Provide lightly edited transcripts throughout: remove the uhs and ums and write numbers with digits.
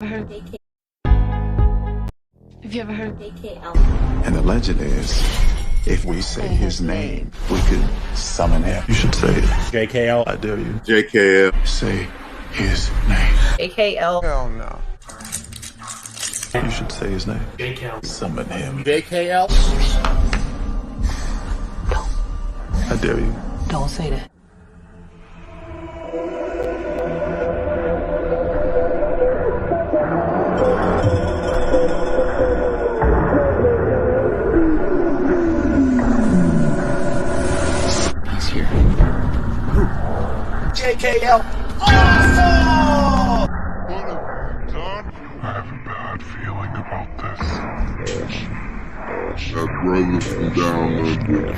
Heard Have you ever heard JKL? And the legend is, if we say his name, we could summon him. You should say it. JKL. I dare you. JKL. Say his name. JKL. Hell no. You should say his name. JKL. Summon him. JKL. I dare you. Don't say that. He's here. JKL. Awesome! I have a bad feeling about this. That brother from down under.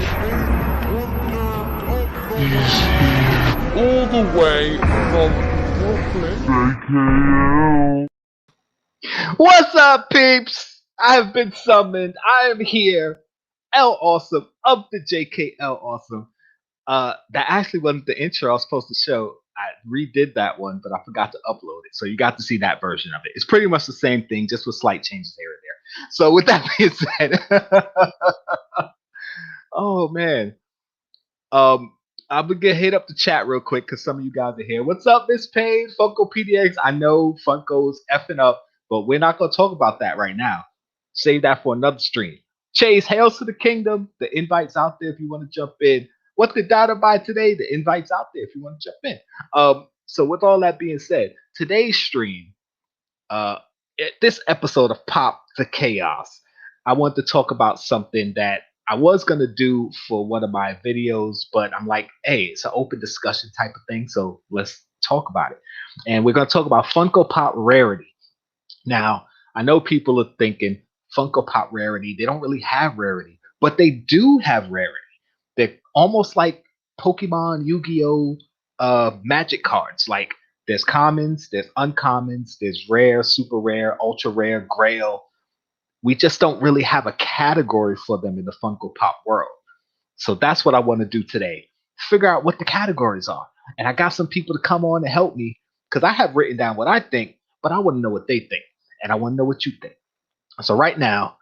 He's here all the way from Brooklyn. JKL. What's up, peeps? I have been summoned. I am here. L Awesome of the JKL Awesome. That actually wasn't the intro I was supposed to show. I redid that one, but I forgot to upload it. So you got to see that version of it. It's pretty much the same thing, just with slight changes here and there. So with that being said, oh man. I'm gonna hit up the chat real quick because some of you guys are here. What's up, Miss Payne? Funko PDX. I know Funko's effing up, but we're not gonna talk about that right now. Save that for another stream. Chase, hails to the kingdom. The invite's out there if you want to jump in. What's the data by today? The invite's out there if you want to jump in. So with all that being said, today's stream, this episode of Pop the Chaos, I want to talk about something that I was gonna do for one of my videos, but I'm like, hey, it's an open discussion type of thing, so let's talk about it. And we're gonna talk about Funko Pop Rarity. Now, I know people are thinking Funko Pop Rarity, they don't really have rarity, but they do have rarity. They're almost like Pokemon, Yu-Gi-Oh, Magic cards. Like there's commons, there's uncommons, there's rare, super rare, ultra rare, Grail. We just don't really have a category for them in the Funko Pop world. So that's what I want to do today. Figure out what the categories are. And I got some people to come on and help me because I have written down what I think, but I want to know what they think. And I want to know what you think. So right now,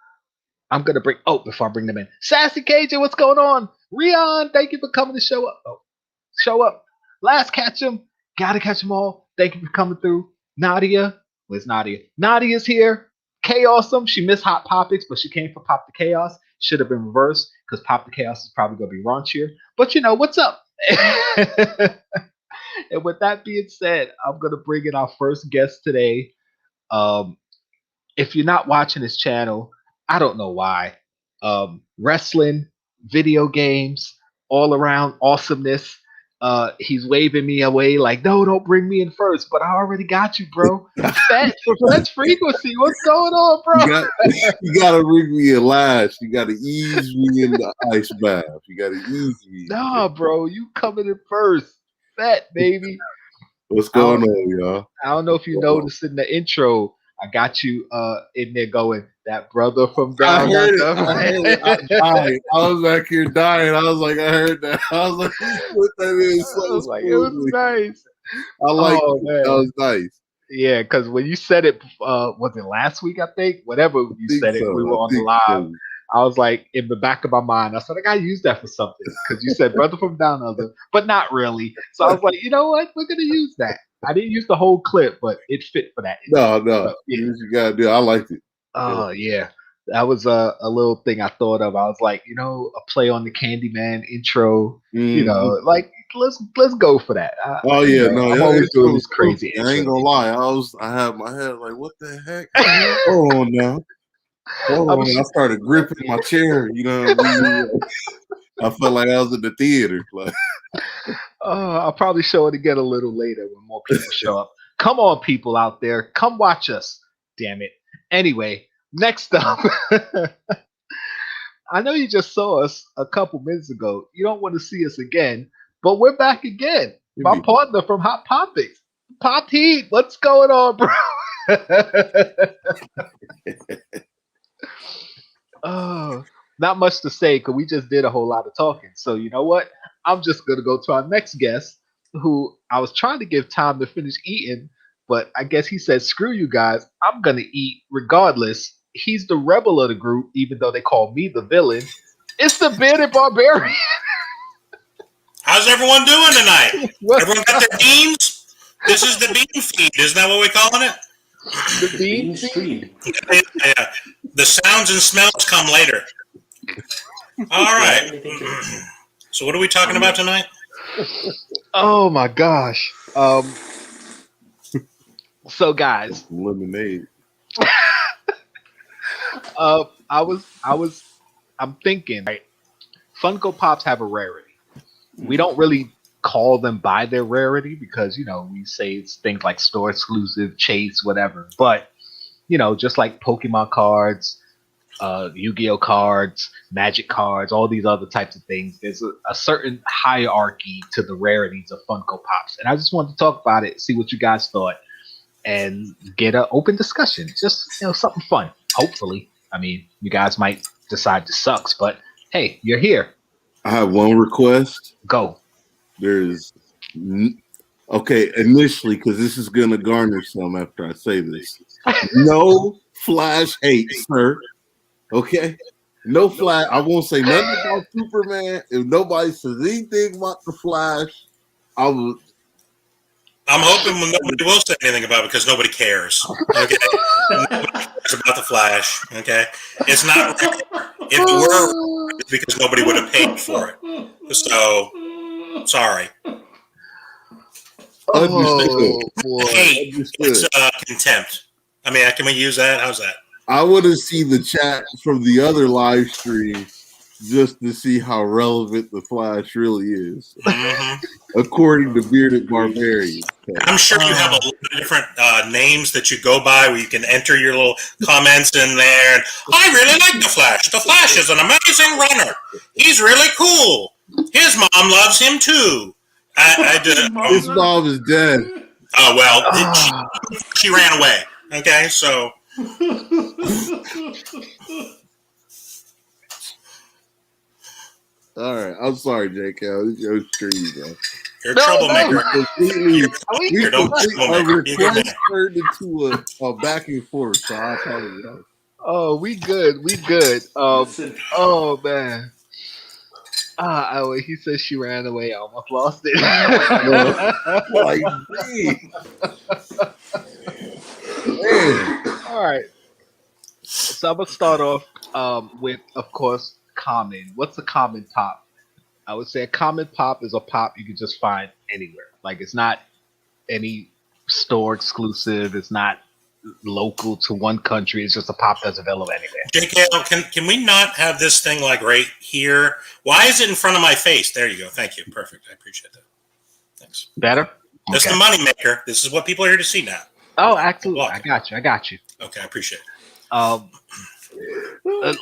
I'm going to before I bring them in. Sassy Cajun, what's going on? Rion, thank you for coming to show up. Show up. Last catch them. Gotta catch them all. Thank you for coming through. Nadia. Where's Nadia? Nadia's here. K-Awesome. She missed Hot Topics, but she came for Pop the Chaos. Should have been reversed because Pop the Chaos is probably going to be raunchier. But you know, what's up? And with that being said, I'm going to bring in our first guest today. If you're not watching his channel, I don't know why. Wrestling, video games, all around awesomeness. He's waving me away like, no, don't bring me in first. But I already got you, bro. Fetch frequency. What's going on, bro? You gotta bring me in last. You gotta ease me in the ice bath. You gotta ease me. Nah, bro, you coming in first. Fat, baby. What's going on, y'all? I don't know if you noticed in the intro, I got you in there going, that brother from down. I heard it. I died. I was back here dying. I was like, I heard that. I was like, what that is? I was like, it was nice. I like Oh, it. man. That was nice. Yeah, because when you said it, was it last week, I think? Whatever you said it, we were on the live. I was like, in the back of my mind, I said, I got to use that for something. Because you said brother from down under, but not really. So I was like, you know what? We're going to use that. I didn't use the whole clip, but it fit for that. No. So, yeah. You gotta do. I liked it. Oh, yeah. That was a little thing I thought of. I was like, you know, a play on the Candyman intro. You know, like let's go for that. Oh yeah, no, I'm always doing this crazy. I ain't gonna lie. I had my head like, what the heck? Hold on now. Hold on. I started gripping my chair. You know, what I mean? I felt like I was in the theater. Like, I'll probably show it again a little later when more people show up. Come on, people out there, come watch us. Damn it. Anyway. Next up, I know you just saw us a couple minutes ago. You don't want to see us again, but we're back again. My partner from Hot Topics, Pop Heat. What's going on, bro? Oh, not much to say because we just did a whole lot of talking. So you know what? I'm just gonna go to our next guest, who I was trying to give time to finish eating, but I guess he said, "Screw you guys, I'm gonna eat regardless." He's the rebel of the group, even though they call me the villain. It's the bearded barbarian. How's everyone doing tonight? What's Everyone got their beans? This is the bean feed. Isn't that what we're calling it? the bean Bean stream. Yeah. The sounds and smells come later. All right. So what are we talking about tonight? Oh my gosh. So guys, Lemonade. I'm thinking, right? Funko Pops have a rarity. We don't really call them by their rarity because, we say it's things like store exclusive, chase, whatever. But, just like Pokemon cards, Yu-Gi-Oh cards, Magic cards, all these other types of things, there's a certain hierarchy to the rarities of Funko Pops. And I just wanted to talk about it, see what you guys thought, and get an open discussion. Just, something fun, hopefully. I mean, you guys might decide this sucks, but hey, you're here. I have one request. Go. There's initially, because this is gonna garner some after I say this. No Flash hate, sir. Okay, no Flash. I won't say nothing about Superman. If nobody says anything about the Flash, I will. I'm hoping nobody will say anything about it because nobody cares. Okay, nobody cares about the Flash. Okay, it's not. If it were, it's because nobody would have paid for it. So, sorry. Oh boy! Hate. It's contempt. I mean, can we use that? How's that? I want to see the chat from the other live stream just to see how relevant the Flash really is, according to Bearded Barbarian. I'm sure you have a lot of different names that you go by where you can enter your little comments in there. And, I really like the Flash. The Flash is an amazing runner. He's really cool. His mom loves him too. His mom is dead. Oh, well, she ran away. Okay, so. All right, I'm sorry, JKL. It's your stream, bro. You're a troublemaker. Our request turned into a back and forth, so I apologize. Oh, we good. Oh man. He says she ran away. I almost lost it. Like me. All right. So I'm gonna start off with, of course, common. What's a common pop? I would say a common pop is a pop you can just find anywhere. Like, it's not any store exclusive. It's not local to one country. It's just a pop that's available anywhere. JKL, can we not have this thing like right here? Why is it in front of my face? There you go. Thank you. Perfect. I appreciate that. Thanks. Better? That's the money maker. This is what people are here to see now. Oh, absolutely. I got you. Okay, I appreciate it.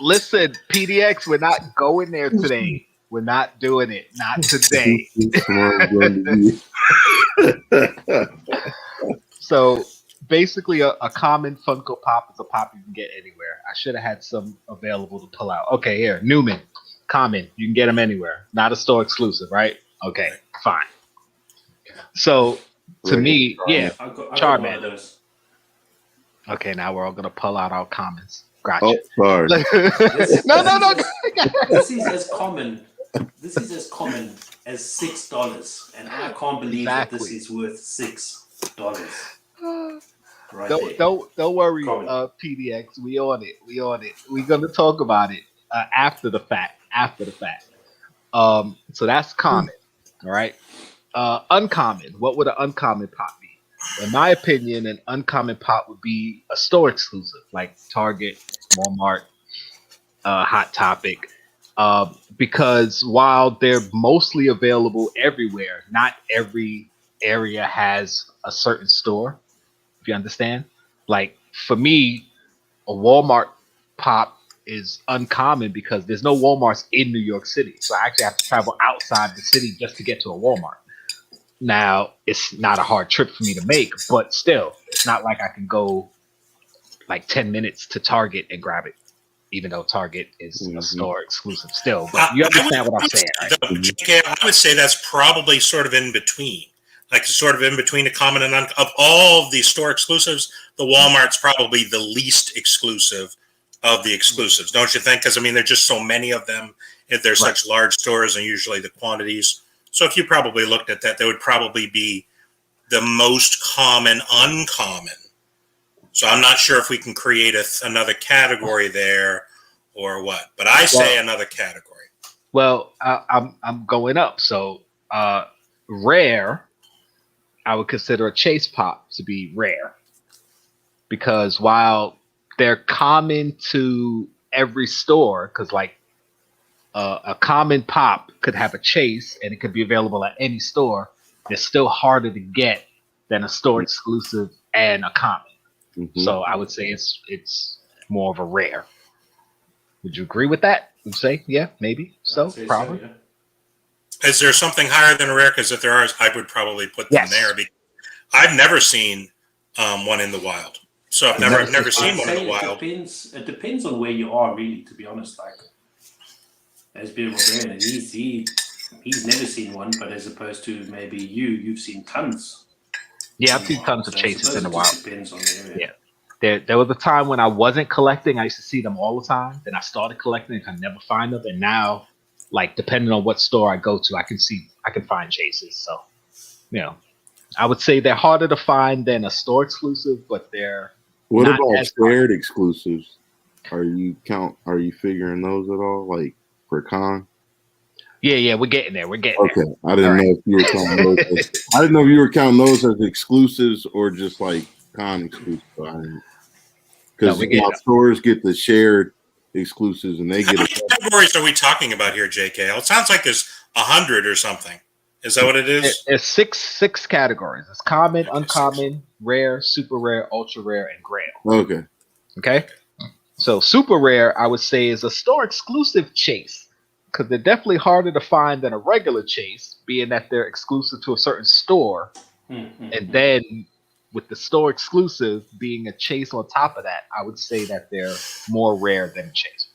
Listen, PDX, we're not going there today. We're not doing it. Not today. So basically, a common Funko Pop is a pop you can get anywhere. I should have had some available to pull out. Okay, here, Newman, common. You can get them anywhere. Not a store exclusive, right? Okay, fine. So to me, yeah, Charman. Okay, now we're all gonna pull out our comments. Gotcha. Oh, sorry. No. This is as common. This is as common as $6, and I can't believe that this is worth $6. Right Don't worry, PDX. We on it. We're gonna talk about it after the fact. So that's common. All right. Uncommon. What would an uncommon pop be? In my opinion, an uncommon pop would be a store exclusive, like Target, Walmart, Hot Topic. Because while they're mostly available everywhere, not every area has a certain store, if you understand. Like, for me, a Walmart pop is uncommon because there's no Walmarts in New York City. So I actually have to travel outside the city just to get to a Walmart. Now, it's not a hard trip for me to make, but still, it's not like I can go like 10 minutes to Target and grab it, even though Target is a store exclusive still. But you understand what I'm saying, right? I would say that's probably sort of in between. like sort of in between the common and of all the store exclusives, the Walmart's probably the least exclusive of the exclusives, don't you think? Because I mean, there's just so many of them. If they're such large stores, and usually the quantities. So if you probably looked at that, they would probably be the most common uncommon. So I'm not sure if we can create another category there or what. But I say another category. Well, I'm going up. So rare, I would consider a chase pop to be rare, because while they're common to every store, because like a common pop could have a chase and it could be available at any store, they're still harder to get than a store exclusive and a common. Mm-hmm. So I would say it's more of a rare. Would you agree with that? Would you say, yeah, maybe so, probably. So, yeah. Is there something higher than rare? Because if there are, I would probably put them there. Because I've never seen one in the wild. So I've never seen one in the wild. It depends on where you are, really. To be honest, like as being Barbarian, he's never seen one, but as opposed to maybe you've seen tons. Yeah, I've seen tons of chases in the wild. Depends on the area. Yeah. There was a time when I wasn't collecting. I used to see them all the time. Then I started collecting and could never find them. And now, like, depending on what store I go to, I can find chases. So, you know, I would say they're harder to find than a store exclusive, but they're What about shared exclusives? Are you figuring those at all? Like for con? Yeah, we're getting there. There. Okay. I didn't know if you were counting those. I didn't know if you were counting those as exclusives or just like con exclusives. Because stores get the shared exclusives and they get. How many categories are we talking about here, JKL? It sounds like there's 100 or something. Is that what it is? It's six categories. It's common, uncommon, rare, super rare, ultra rare, and grail. Okay. So super rare, I would say, is a store exclusive chase, because they're definitely harder to find than a regular chase, being that they're exclusive to a certain store. And then with the store exclusive being a chase on top of that, I would say that they're more rare than a chase.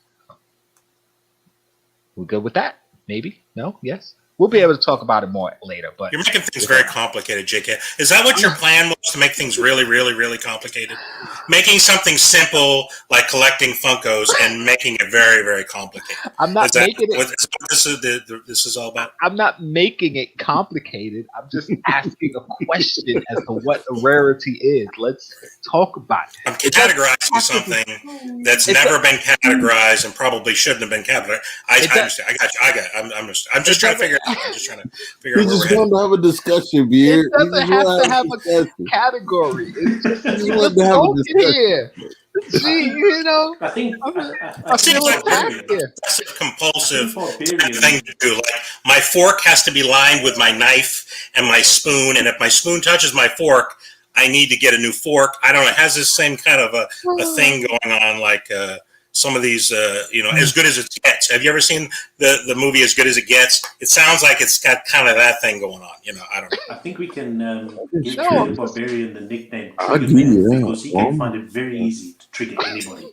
We good with that? Maybe? No? Yes? We'll be able to talk about it more later. But you're making things very complicated, JK. Is that what your plan was, to make things really, really, really complicated? Making something simple like collecting Funkos and making it very, very complicated. I'm not making it. Is what this is all about? I'm not making it complicated. I'm just asking a question as to what a rarity is. Let's talk about it. I'm categorizing something that's never been categorized and probably shouldn't have been categorized. I understand. I got you. I'm just trying to figure it out. I'm just trying to figure out where we're headed. To have a discussion, Beard. It doesn't have to have a category. It's just let's go here. Gee, you know, I think I feel like that's a compulsive thing to do. Like my fork has to be lined with my knife and my spoon, and if my spoon touches my fork, I need to get a new fork. I don't know. It has this same kind of a thing going on, like some of these, As Good as It Gets. Have you ever seen the movie As Good as It Gets? It sounds like it's got kind of that thing going on. I don't know. I think we can give the Barbarian the nickname Trigger Man, because he can find it very easy to trigger anybody.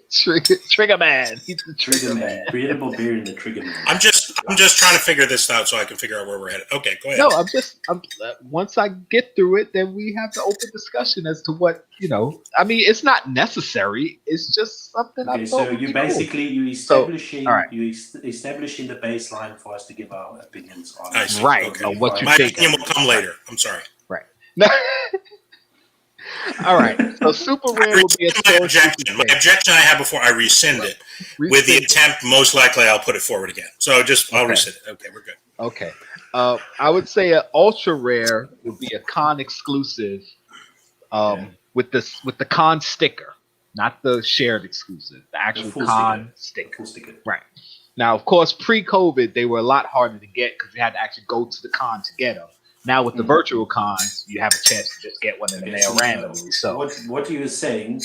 Trigger Man. He's the Trigger Man. Create a Barbarian, the Trigger Man. I'm just trying to figure this out so I can figure out where we're headed. Okay, go ahead. No, once I get through it, then we have to open discussion as to what, I mean, it's not necessary. It's just something I thought. So you basically, establishing the baseline for us to give our opinions on it. Right. Okay. What you My think. opinion will come later. I'm sorry. Right. All right. So super rare will be a my objection I had before, I rescind it. With the attempt, most likely I'll put it forward again. So I'll rescind it. Okay, we're good. Okay. I would say an ultra rare would be a con exclusive with the con sticker, not the shared exclusive, the actual con sticker. Full sticker. Right. Now, of course, pre-COVID, they were a lot harder to get because you had to actually go to the con to get them. Now with the virtual cons, you have a chance to just get one in the mail randomly. So what you were saying,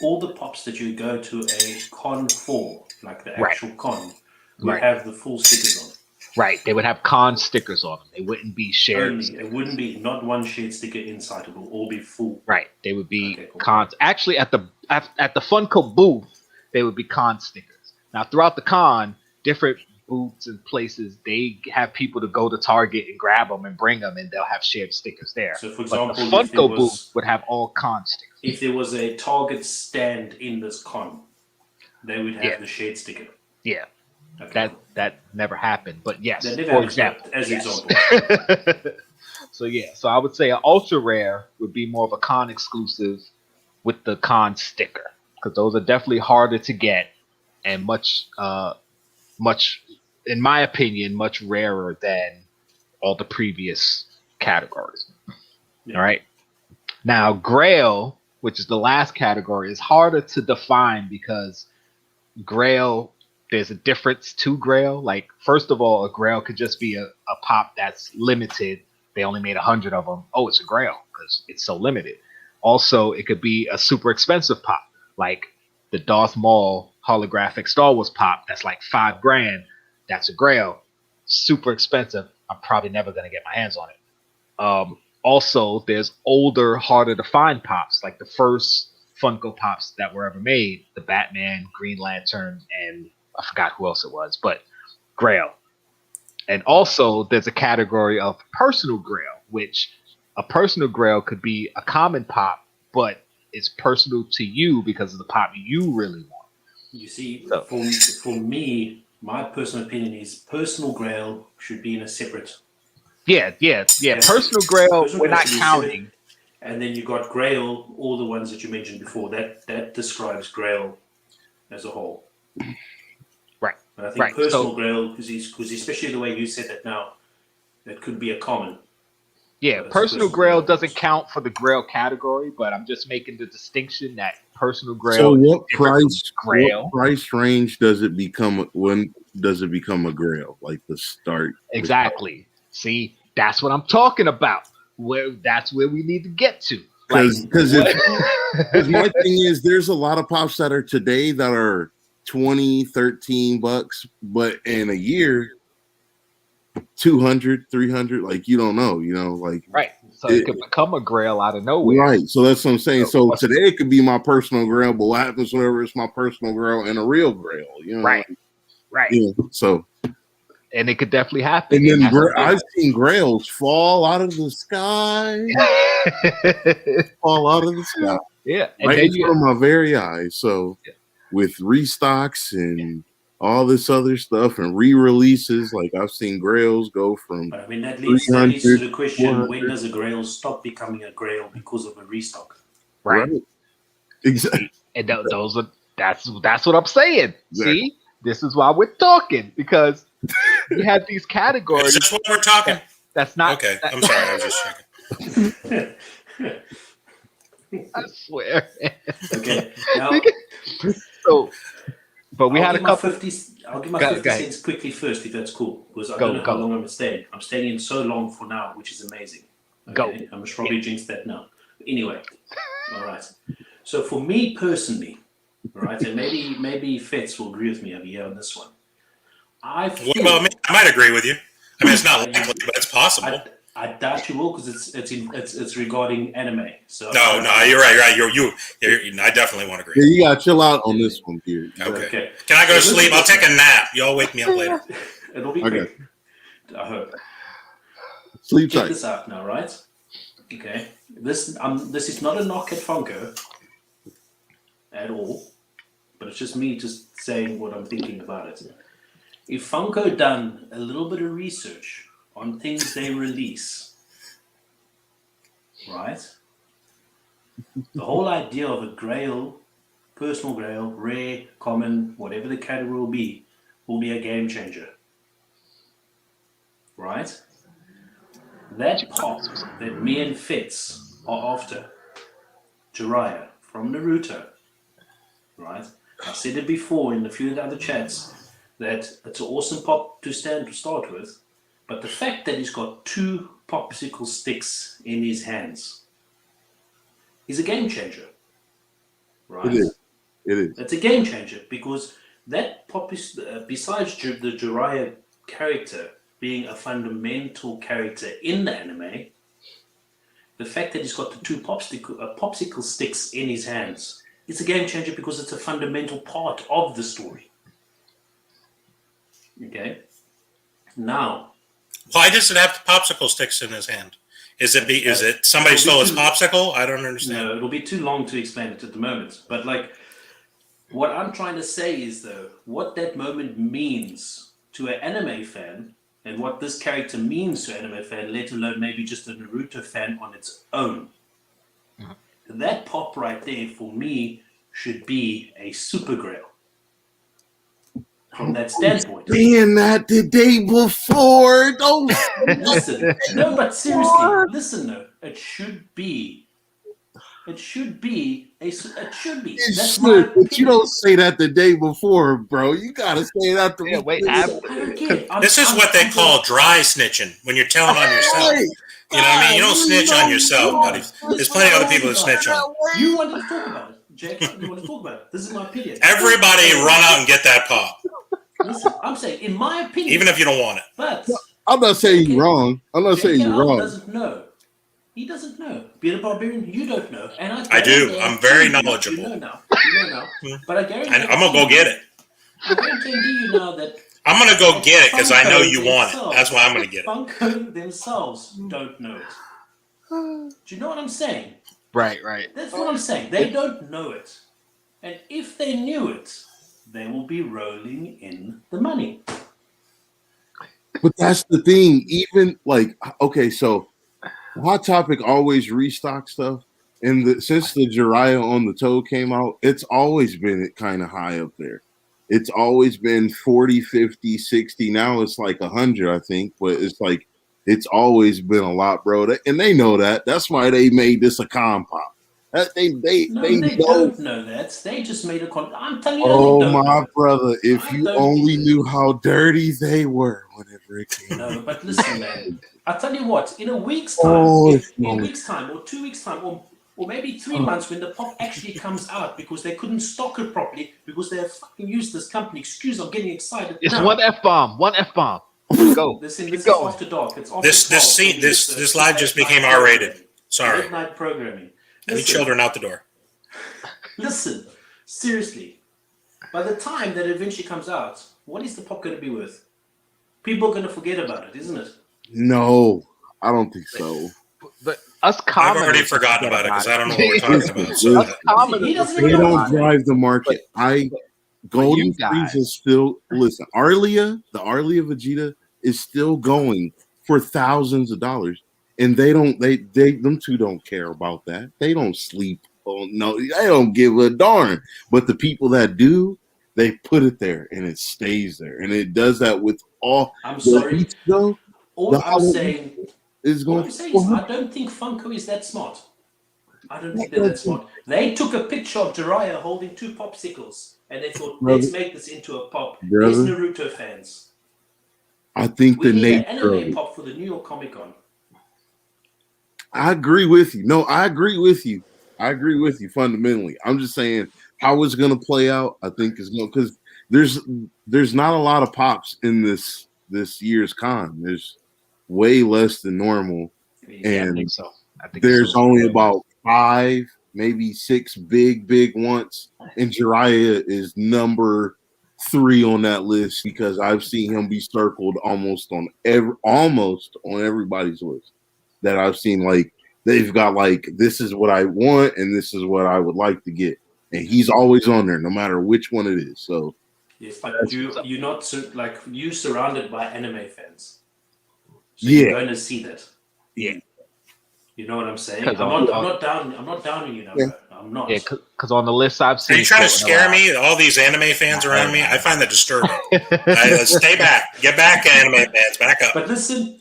all the pops that you go to a con for, like the actual con, would have the full stickers on it. Right, they would have con stickers on them. They wouldn't be shared. It wouldn't be not one shared sticker inside. It will all be full. Right, they would be cons. Actually, at the Funko booth, they would be con stickers. Now, throughout the con, different booths and places, they have people to go to Target and grab them and bring them, and they'll have shared stickers there. So, for But the example, Funko booth would have all con stickers. if there was a Target stand in this con, they would have the shared sticker. Yeah. Okay. That never happened, but yes, That never for happened, example, as yes. example. So I would say an ultra rare would be more of a con exclusive with the con sticker, because those are definitely harder to get and much, in my opinion, much rarer than all the previous categories. Yeah. All right. Now, Grail, which is the last category, is harder to define because Grail, there's a difference to Grail. Like, first of all, a Grail could just be a pop that's limited. They only made 100 of them. Oh, it's a Grail because it's so limited. Also, it could be a super expensive pop, like the Darth Maul holographic Star Wars pop that's like $5,000. That's a Grail. Super expensive. I'm probably never going to get my hands on it. Also, there's older, harder to find pops, like the first Funko Pops that were ever made, the Batman, Green Lantern, and I forgot who else it was, but Grail. And also, there's a category of personal Grail, which a personal Grail could be a common pop, but it's personal to you because of the pop you really want. You see, So- for me, my personal opinion is personal Grail should be in a separate. Yeah. Personal Grail, Personal we're Grail not should be counting. separate. And then you got Grail, all the ones that you mentioned before. That describes Grail as a whole. Right. And I think Right. personal So- Grail, because especially the way you said that now, that could be a common. Yeah, That's personal personal Grail Grail. doesn't count for the Grail category, but I'm just making the distinction that personal Grail. So is what different from price? Grail? What price range does it become? When does it become a Grail? Like the start? Exactly. See, that's what I'm talking about. That's where we need to get to. Because what- my thing is, there's a lot of pops that are today that are $20-$13, but in a year, 200, 300. Like you don't know, like right. So it could become a Grail out of nowhere. right. So that's what I'm saying. So So what's- today it could be my personal Grail, but what happens whenever it's my personal Grail and a real Grail? Right. Right. Yeah. So And it could definitely happen. and then that's the thing. I've seen Grails fall out of the sky, fall out of the sky, Yeah. And right then in you, front of my very eyes. So Yeah. with restocks and all this other stuff and re-releases, like I've seen Grails go from But I mean, that leads to the question: 400. when does a Grail stop becoming a Grail because of a restock? right. Exactly. And that's what I'm saying. Exactly. See, this is why we're talking, because we have these Is categories. this what we're talking? That's not Okay, that- I'm sorry. I was just checking. I swear. Okay, now So, but we I'll had a give my couple. 50. I'll give my Go 50 ahead. cents quickly first, if that's cool, because I Go, don't know how go. long I'm staying. I'm staying in so long for now, which is amazing. Go. I'm sure probably jinx that now. Anyway, all right. So for me personally, all right, and maybe Fitz will agree with me over here on this one. I What feel, about me? I might agree with you. I mean, it's not likely, but it's possible. I doubt you will, because it's regarding anime. So No, you're right. You're I definitely want to Yeah, agree. you gotta chill out on this one here. Okay. Okay. Can I go to So sleep? I'll listen take a nap. Y'all wake me up later. It'll be Okay. quick. I hope. Sleep Check tight. this out now, right? Okay. This is not a knock at Funko at all, but it's just me just saying what I'm thinking about it. If Funko done a little bit of research on things they release, right? The whole idea of a Grail, personal Grail, rare, common, whatever the category will be a game changer. Right? That pop that me and Fitz are after, Jiraiya from Naruto, right? I said it before in a few of the other chats that it's an awesome pop to start with, but the fact that he's got 2 popsicle sticks in his hands is a game changer, right? It is. It is. It's a game changer because that pop is, besides the Jiraiya character being a fundamental character in the anime, the fact that he's got the 2 popsicle sticks in his hands is a game changer because it's a fundamental part of the story. Okay. Now, why does it have popsicle sticks in his hand? Is it somebody stole his popsicle? I don't understand. No, it'll be too long to explain it at the moment. But like, what I'm trying to say is though, what that moment means to an anime fan, and what this character means to an anime fan, let alone maybe just a Naruto fan on its own. That pop right there for me should be a super grail. From that standpoint. Saying that the day before. Don't listen. No, but seriously, listen though. It should be. That's my opinion. But you don't say that the day before, bro. You gotta say that the Yeah, wait. I don't get it. This is what they call dry snitching when you're telling on yourself. You know what I mean? You don't snitch on yourself, buddy. There's plenty of other people that snitch on. You wanted to talk about it, Jake. You want to talk about it. This is my opinion. Everybody run out and get that pop. Listen, I'm saying, in my opinion. Even if you don't want it. But I'm not saying you're wrong. I'm not saying you're wrong. Doesn't know. He doesn't know. Being a barbarian, you don't know. And I do. I'm very knowledgeable. You know now. But I guarantee I'm going to go get it. I guarantee you now that I'm going to go get it because I know you want it. That's why I'm going to get it. Funko themselves don't know it. Do you know what I'm saying? Right. That's what I'm saying. They don't know it. And if they knew it, they will be rolling in the money. But that's the thing. Even like, okay, so Hot Topic always restock stuff. And since the Jiraiya on the toe came out, it's always been kind of high up there. It's always been 40, 50, 60. Now it's like 100, I think. But it's like, it's always been a lot, bro. And they know that. That's why they made this a con pop. They don't know that. They just made a con. I'm telling you. Oh, my brother. If you only knew how dirty they were whenever it came. No, but listen, man. I tell you what, in a week's time, in a week's time, or 2 weeks' time, or maybe 3 months when the pop actually comes out because they couldn't stock it properly because they have fucking used this company. Excuse, I'm getting excited. It's one F-bomb. Go. This is after dark. It's after this live just became R-rated. Sorry. Midnight programming. Any children out the door. Listen, seriously. By the time that it eventually comes out, what is the pop going to be worth? People are going to forget about it, isn't it? No, I don't think so. But us commoners, I've already forgotten about it because I don't know what we're talking about. So they don't drive the market. Golden Frieza still listen. The Arlia Vegeta is still going for thousands of dollars, and them two don't care about that. They don't sleep. Oh no, they don't give a darn. But the people that do, they put it there, and it stays there, and it does that with all. I'm sorry. All I'm saying is I don't think Funko is that smart. I don't think they're that smart. They took a picture of Jiraiya holding 2 popsicles, and they thought, let's make this into a pop. There's Naruto fans. I think we need an anime pop for the New York Comic Con. I agree with you. No, I agree with you. Fundamentally. I'm just saying how it's going to play out. I think is going because there's not a lot of pops in this year's con. There's way less than normal, and I think so. There's only about 5, maybe 6 big ones, and Jiraiya is number 3 on that list because I've seen him be circled almost on everybody's list that I've seen. Like they've got like this is what I want and this is what I would like to get, and he's always on there no matter which one it is. So yes, but you're not like you surrounded by anime fans. So yeah, you're going to see that. Yeah, you know what I'm saying. I'm not downing you now. Yeah. I'm not. Yeah, because on the list I've seen. Are you trying to scare me? All these anime fans around me. I find that disturbing. Stay back. Get back, anime fans. Back up. But listen,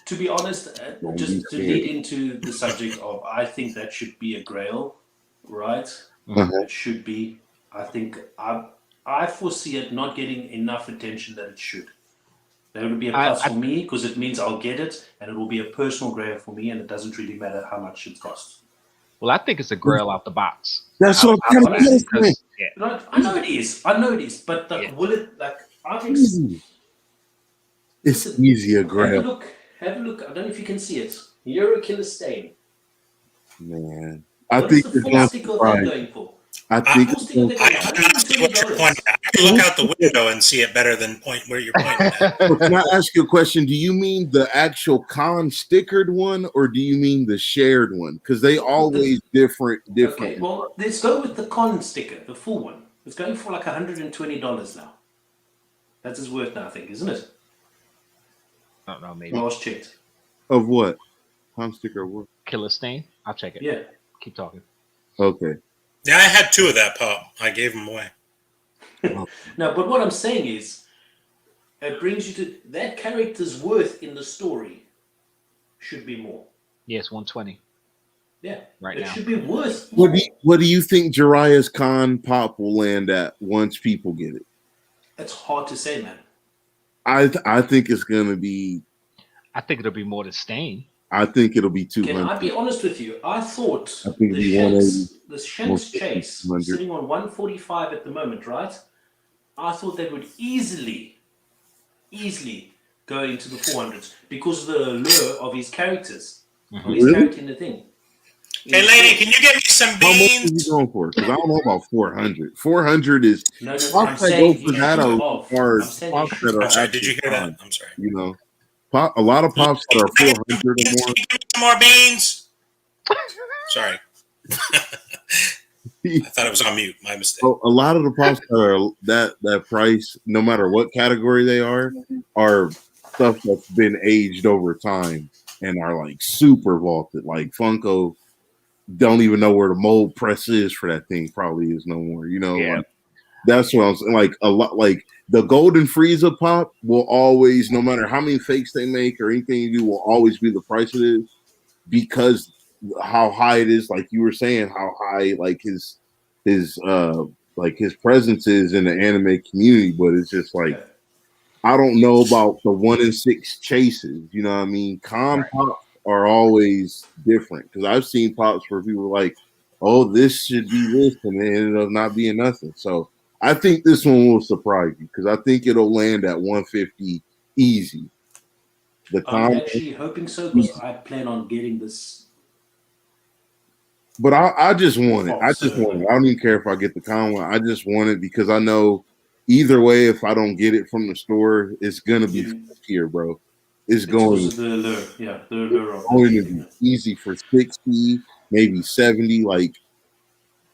to be honest, just to lead into the subject of, I think that should be a Grail, right? It should be. I think I foresee it not getting enough attention that it should. That would be a plus for me because it means I'll get it and it will be a personal Grail for me and it doesn't really matter how much it costs. Well, I think it's a Grail out the box. That's what I'm trying to say. Yeah. I know it is. But will it I think it's easier Grail. Have a look. I don't know if you can see it. Euro Killer Stain. Man. What is the full sticker they're going for? I cannot see what you're pointing at. I you look out the window and see it better than point where you're pointing at. So can I ask you a question? Do you mean the actual con stickered one, or do you mean the shared one? Because they always different. Okay, well, let's go with the con sticker, the full one. It's going for like $120 now. That's its worth now, I think, isn't it? I don't know, maybe. Last checked. Of what? Con sticker of what? Killer Stain? I'll check it. Yeah. Keep talking. Okay. Yeah, I had 2 of that pop. I gave them away. No, but what I'm saying is, it brings you to that character's worth in the story should be more. Yes, 120. Yeah, Right it now. should be worth more. What do you think Jiraiya's con pop will land at once people get it? It's hard to say, man. I think it's gonna be. I think it'll be more than Stain. I think it'll be 200. Can I be honest with you? I thought I think it'll be 180. the Shanks chase 100. sitting on 145 at the moment, right? I thought they would easily go into the 400s because of the allure of his characters, of his Really? character in the thing. Hey, lady, can you get me some How much beans? is he going for? Because I don't know about 400. 400 is No, I'm pops that saying go for he that should are have. I'm saying he pops should that are I'm sorry, did you actually hear con, that? I'm sorry. you know. A lot of pops that are 400 or more. Can you give me some more beans? Sorry. I thought it was on mute. My mistake. So a lot of the pops that are that price, no matter what category they are stuff that's been aged over time and are like super vaulted. Like Funko don't even know where the mold press is for that thing. Probably is no more. You know, Yeah. like, that's what I'm saying. Like a lot, like the Golden Frieza pop will always, no matter how many fakes they make or anything you do, will always be the price it is because how high it is. Like you were saying, how high like his presence is in the anime community, but it's just like I don't know about the 1 in 6 chases. You know what I mean? Con pops are always different because I've seen pops where people are like, "Oh, this should be this," and it ended up not being nothing. So I think this one will surprise you because I think it'll land at 150 easy. I'm actually hoping so because I plan on getting this. But I just want it. I just want it. I don't even care if I get the con one. I just want it because I know either way, if I don't get it from the store, it's gonna be here, bro. It's going the allure. Yeah, the allure of going to be easy for 60, maybe 70. Like,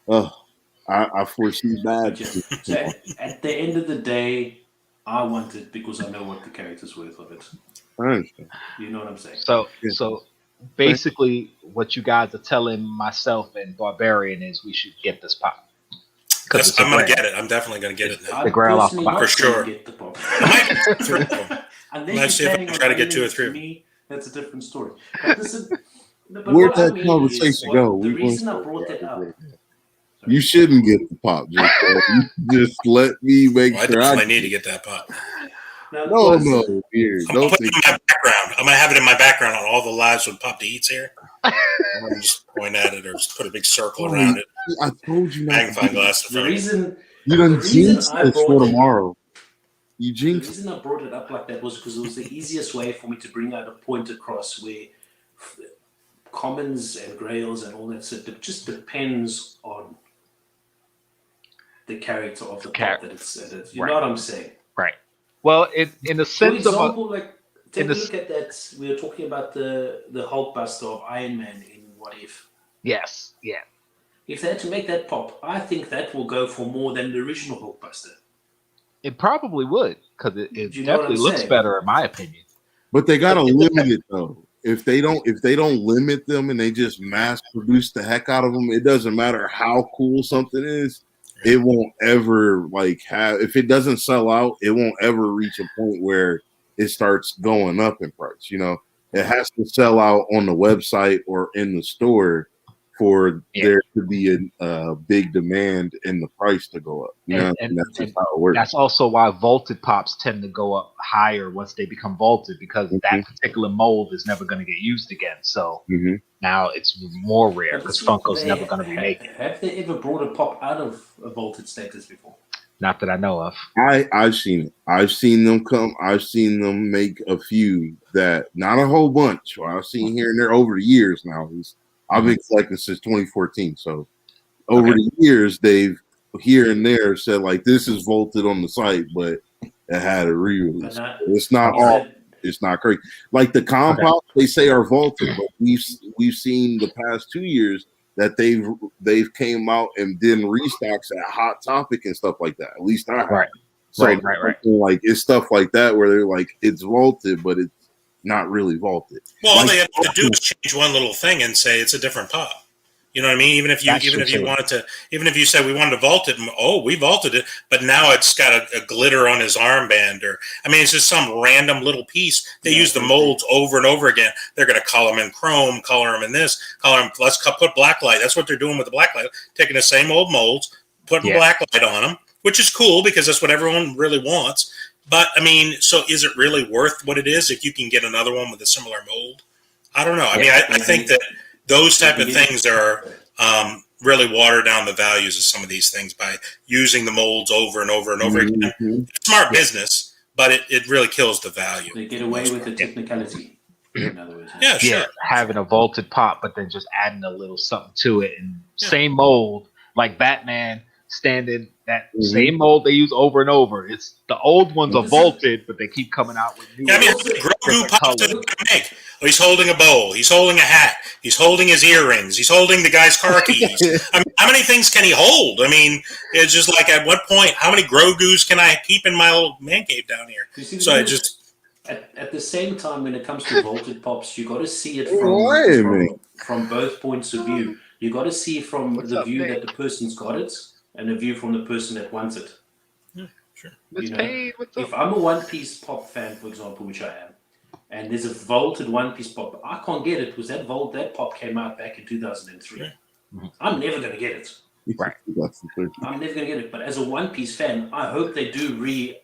I foresee bad. So at the end of the day, I want it because I know what the character's worth of it. I understand. You know what I'm saying? So basically, what you guys are telling myself and Barbarian is we should get this pop. Yes, I'm going to get it. I'm definitely going to get it now. The Grail off the not for sure. Get the pop. I might get 2 or 3 of them. Unless Let's see you're if I planning can on try to get bringing 2 or it 3 to of them. me, that's a different story. But but Where'd what I that mean conversation is go? The We reason I went- brought that up. You shouldn't get the pop. Just let me make Well, I sure definitely need to get that pop. Now, No, listen, no, dear. I'm Don't going to put think it in my background. I'm going to have it in my background on all the lives when Pop to Eats here. I'm going to just point at it or just put a big circle around it. I told you not Magnifying to. glass in the front of it. reason You done the reason jinxed I this brought for it- tomorrow. You the jinxed. reason I brought it up like that was because it was the easiest way for me to bring out a point across where commons and grails and all that stuff. It just depends on the character of the pop that it's. You know what I'm saying? Right. Well, in the For sense of example, like take in a the- look at that. We were talking about the Hulkbuster of Iron Man in What If. yes, yeah. If they had to make that pop, I think that will go for more than the original Hulkbuster. It probably would because it You know what definitely I'm looks saying? better in my opinion. But they gotta limit it though. If they don't limit them and they just mass produce the heck out of them, it doesn't matter how cool something is. It won't ever if it doesn't sell out, it won't ever reach a point where it starts going up in price. You know, it has to sell out on the website or in the store for there to be a big demand and the price to go up. You know, and that's just how it works. That's also why vaulted pops tend to go up higher once they become vaulted because that particular mold is never going to get used again. So now it's more rare because Funko's never going to be making. Have they ever brought a pop out of a vaulted status before? Not that I know of. I've seen it. I've seen them come. I've seen them make a few that not a whole bunch. I've seen here and there over the years now. I've been collecting since 2014. So over the years, they've here and there said like this is vaulted on the site, but it had a re-release. It's not all. It's not crazy. Like the compounds they say are vaulted, but we've seen the past 2 years that they've came out and did restocks at Hot Topic and stuff like that. At least I have. Right. So Right. like it's stuff like that where they're like it's vaulted, but it's not really vaulted. Well, all like, they have to do is change one little thing and say it's a different pop. You know what I mean? Even if you said we wanted to vault it, we vaulted it, but now it's got a glitter on his armband, or I mean, it's just some random little piece. They use the molds over and over again. They're going to color them in chrome, color them in this, color them. Let's put black light. That's what they're doing with the black light, taking the same old molds, putting black light on them, which is cool because that's what everyone really wants. But I mean, so is it really worth what it is if you can get another one with a similar mold? I don't know. I mean, I think that those type of things are really water down the values of some of these things by using the molds over and over and over again. It's smart business, but it really kills the value. They get away with the technicality. In other words, sure. Having a vaulted pop, but then just adding a little something to it, and same mold, like Batman standing that same mold they use over and over. It's the old ones are vaulted, but they keep coming out with new. I mean, Grogu pops that make. Oh, he's holding a bowl. He's holding a hat. He's holding his earrings. He's holding the guy's car keys. I mean, how many things can he hold? I mean, it's just like at what point? How many Grogus can I keep in my little man cave down here? So I just at the same time when it comes to vaulted pops, you got to see it from both points of view. You got to see from the view that the person's got it, and a view from the person that wants it. Yeah, sure. If I'm a One Piece pop fan, for example, which I am, and there's a vaulted One Piece pop, I can't get it because that pop came out back in 2003. Yeah. I'm never going to get it. Right. I'm never going to get it. But as a One Piece fan, I hope they do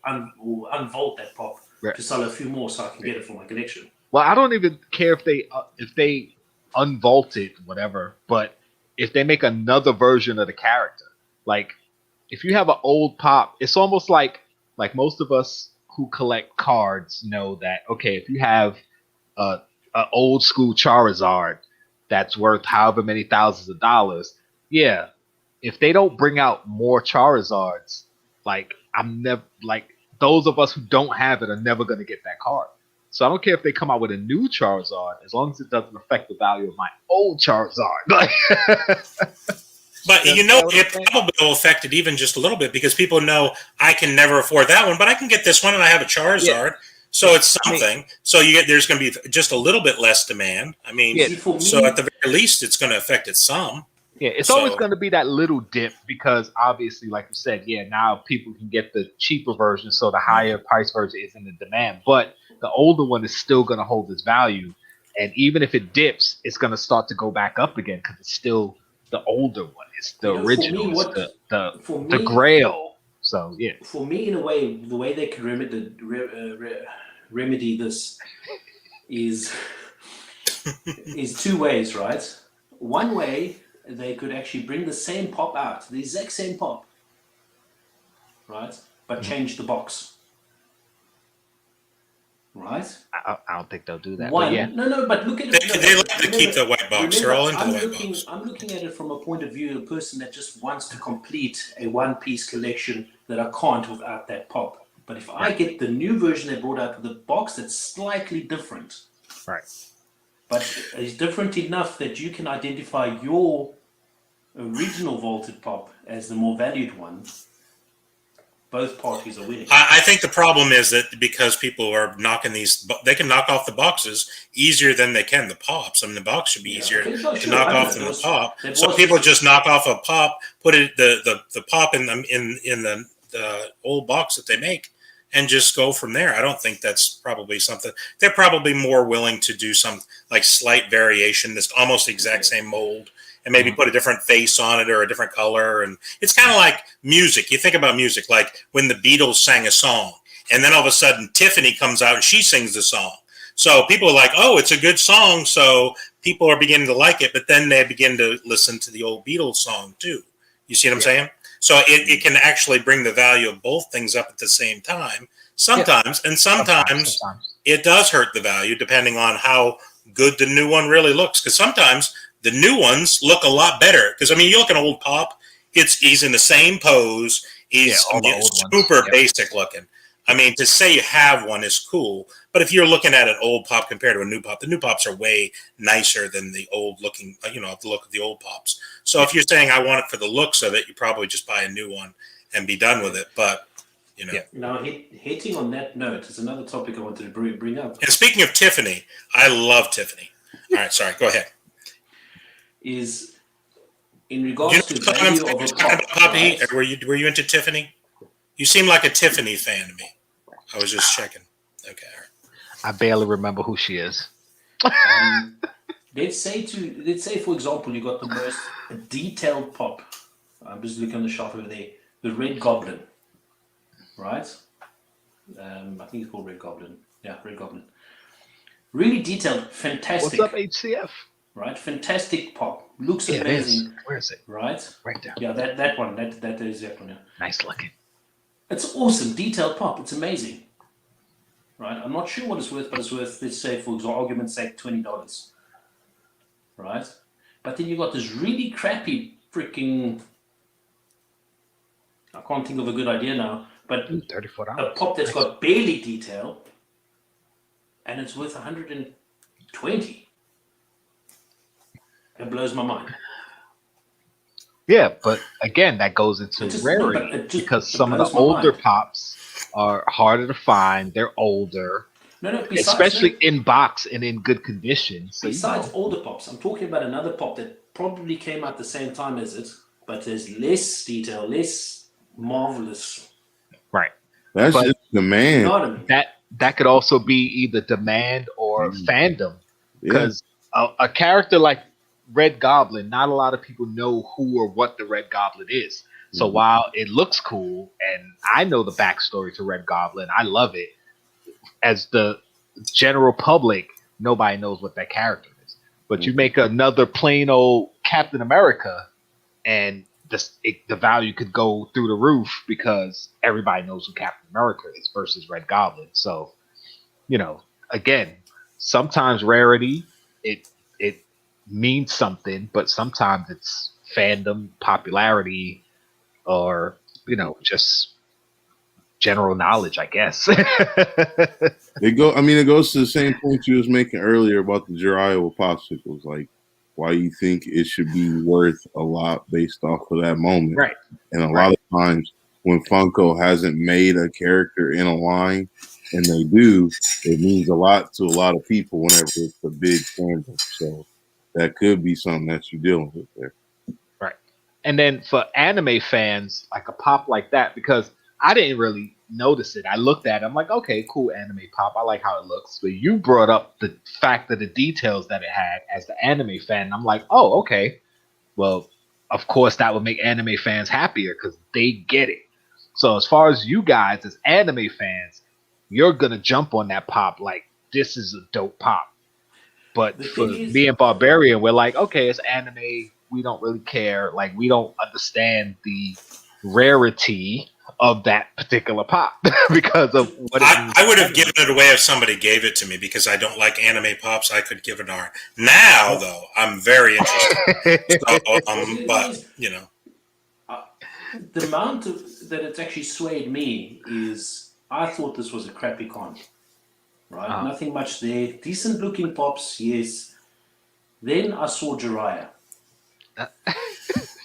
unvault that pop to sell a few more so I can get it for my collection. Well, I don't even care if they unvault it, whatever, but if they make another version of the character. Like, if you have an old pop, it's almost like most of us who collect cards know that, okay, if you have an old school Charizard that's worth however many thousands of dollars, if they don't bring out more Charizards, those of us who don't have it are never going to get that card. So I don't care if they come out with a new Charizard, as long as it doesn't affect the value of my old Charizard. But it probably will affect it even just a little bit because people know I can never afford that one, but I can get this one and I have a Charizard, so it's something. So there's going to be just a little bit less demand. I mean, so at the very least, it's going to affect it some. Yeah, it's always going to be that little dip because obviously, like you said, now people can get the cheaper version, so the higher price version is in the demand. But the older one is still going to hold its value, and even if it dips, it's going to start to go back up again because it's still the older one. It's the original, the Grail. So for me, in a way, the way they can remedy this is two ways, right? One way, they could actually bring the same pop out, the exact same pop, right? But change the box, right? I don't think they'll do that. But look at it. They like to keep the white box. They're all into the white box. I'm looking at it from a point of view of a person that just wants to complete a one-piece collection that I can't without that pop. But if I get the new version they brought out with a box that's slightly different, right? But it's different enough that you can identify your original vaulted pop as the more valued one. Both parties are winning. I think the problem is that because people are knocking they can knock off the boxes easier than they can the pops. I mean, the box should be easier to knock off than the pop. So people just knock off a pop, put it the pop in the old box that they make, and just go from there. I don't think that's probably something. They're probably more willing to do some like slight variation, this almost exact same mold, and maybe put a different face on it or a different color. And it's kind of like music. You think about music, like when the Beatles sang a song, and then all of a sudden Tiffany comes out and she sings the song. So people are like, oh, it's a good song. So people are beginning to like it, but then they begin to listen to the old Beatles song too. You see what I'm saying? So it can actually bring the value of both things up at the same time. Sometimes, and sometimes it does hurt the value depending on how good the new one really looks. Because sometimes the new ones look a lot better. Because, I mean, you look at an old pop, he's in the same pose. He's all the old ones. super Yep. basic looking. I mean, to say you have one is cool, but if you're looking at an old pop compared to a new pop, the new pops are way nicer than the old looking, the look of the old pops. So if you're saying I want it for the looks of it, you probably just buy a new one and be done with it. But, Now, hitting on that note is another topic I wanted to bring up. And speaking of Tiffany, I love Tiffany. All right, sorry, go ahead. Is in regards to value of a pop, Poppy, were you into Tiffany? You seem like a Tiffany fan to me. I was just checking. Okay. I barely remember who she is. Let's say, for example, you got the most detailed pop. I'm just looking on the shelf over there. The Red Goblin, right? I think it's called Red Goblin. Yeah, Red Goblin. Really detailed, fantastic. What's up, HCF? Right, fantastic pop. Looks amazing. Where is it? Right? Right there. Yeah, that one. That is that one. Yeah. Nice looking. It's awesome, detailed pop. It's amazing. Right? I'm not sure what it's worth, but it's worth, let's say, for argument's sake, $20. Right? But then you got this really crappy freaking, I can't think of a good idea now, but $34. a pop that's got barely detail, and it's worth $120. It blows my mind. Yeah, but again, that goes into rarity because some of the older pops are harder to find. They're older, especially in box and in good condition. So, besides older pops, I'm talking about another pop that probably came out the same time as it, but there's less detail, less marvelous. Right. That's just demand. That could also be either demand or fandom, because a character like Red Goblin, not a lot of people know who or what the Red Goblin is. So while it looks cool, and I know the backstory to Red Goblin, I love it. As the general public, nobody knows what that character is. But you make another plain old Captain America, and the value could go through the roof because everybody knows who Captain America is versus Red Goblin. So, again, sometimes rarity it means something, but sometimes it's fandom, popularity, or just general knowledge, I guess. It goes to the same point you was making earlier about the Jiraiya with popsicles, like why you think it should be worth a lot based off of that moment. Right. And a lot of times when Funko hasn't made a character in a line, and they do, it means a lot to a lot of people whenever it's a big fandom. So that could be something that you're dealing with there. Right. And then for anime fans, like a pop like that, because I didn't really notice it. I looked at it, I'm like, okay, cool anime pop. I like how it looks. But you brought up the fact of the details that it had as the anime fan. And I'm like, oh, okay. Well, of course, that would make anime fans happier because they get it. So as far as you guys, as anime fans, you're going to jump on that pop like, this is a dope pop. But for me and Barbarian, we're like, okay, it's anime. We don't really care. Like, we don't understand the rarity of that particular pop because of what I would have given it away if somebody gave it to me because I don't like anime pops. I could give it an R. Now, though, I'm very interested. But, the amount that it's actually swayed me is I thought this was a crappy con. Right? Nothing much there. Decent looking pops, yes. Then I saw Jiraiya.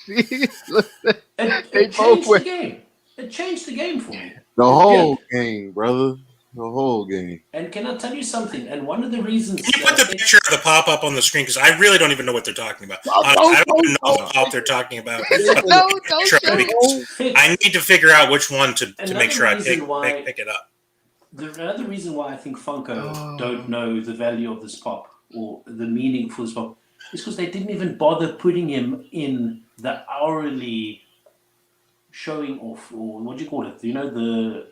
It changed the game. It changed the game for me. The whole game, brother. The whole game. And can I tell you something? And one of the reasons... Can you put the picture of the pop up on the screen? Because I really don't even know what they're talking about. I don't even know what pop they're talking about. I need to figure out which one to make sure I pick it up. Another reason why I think Funko don't know the value of this pop or the meaning for this pop is because they didn't even bother putting him in the hourly showing off, or what do you call it? The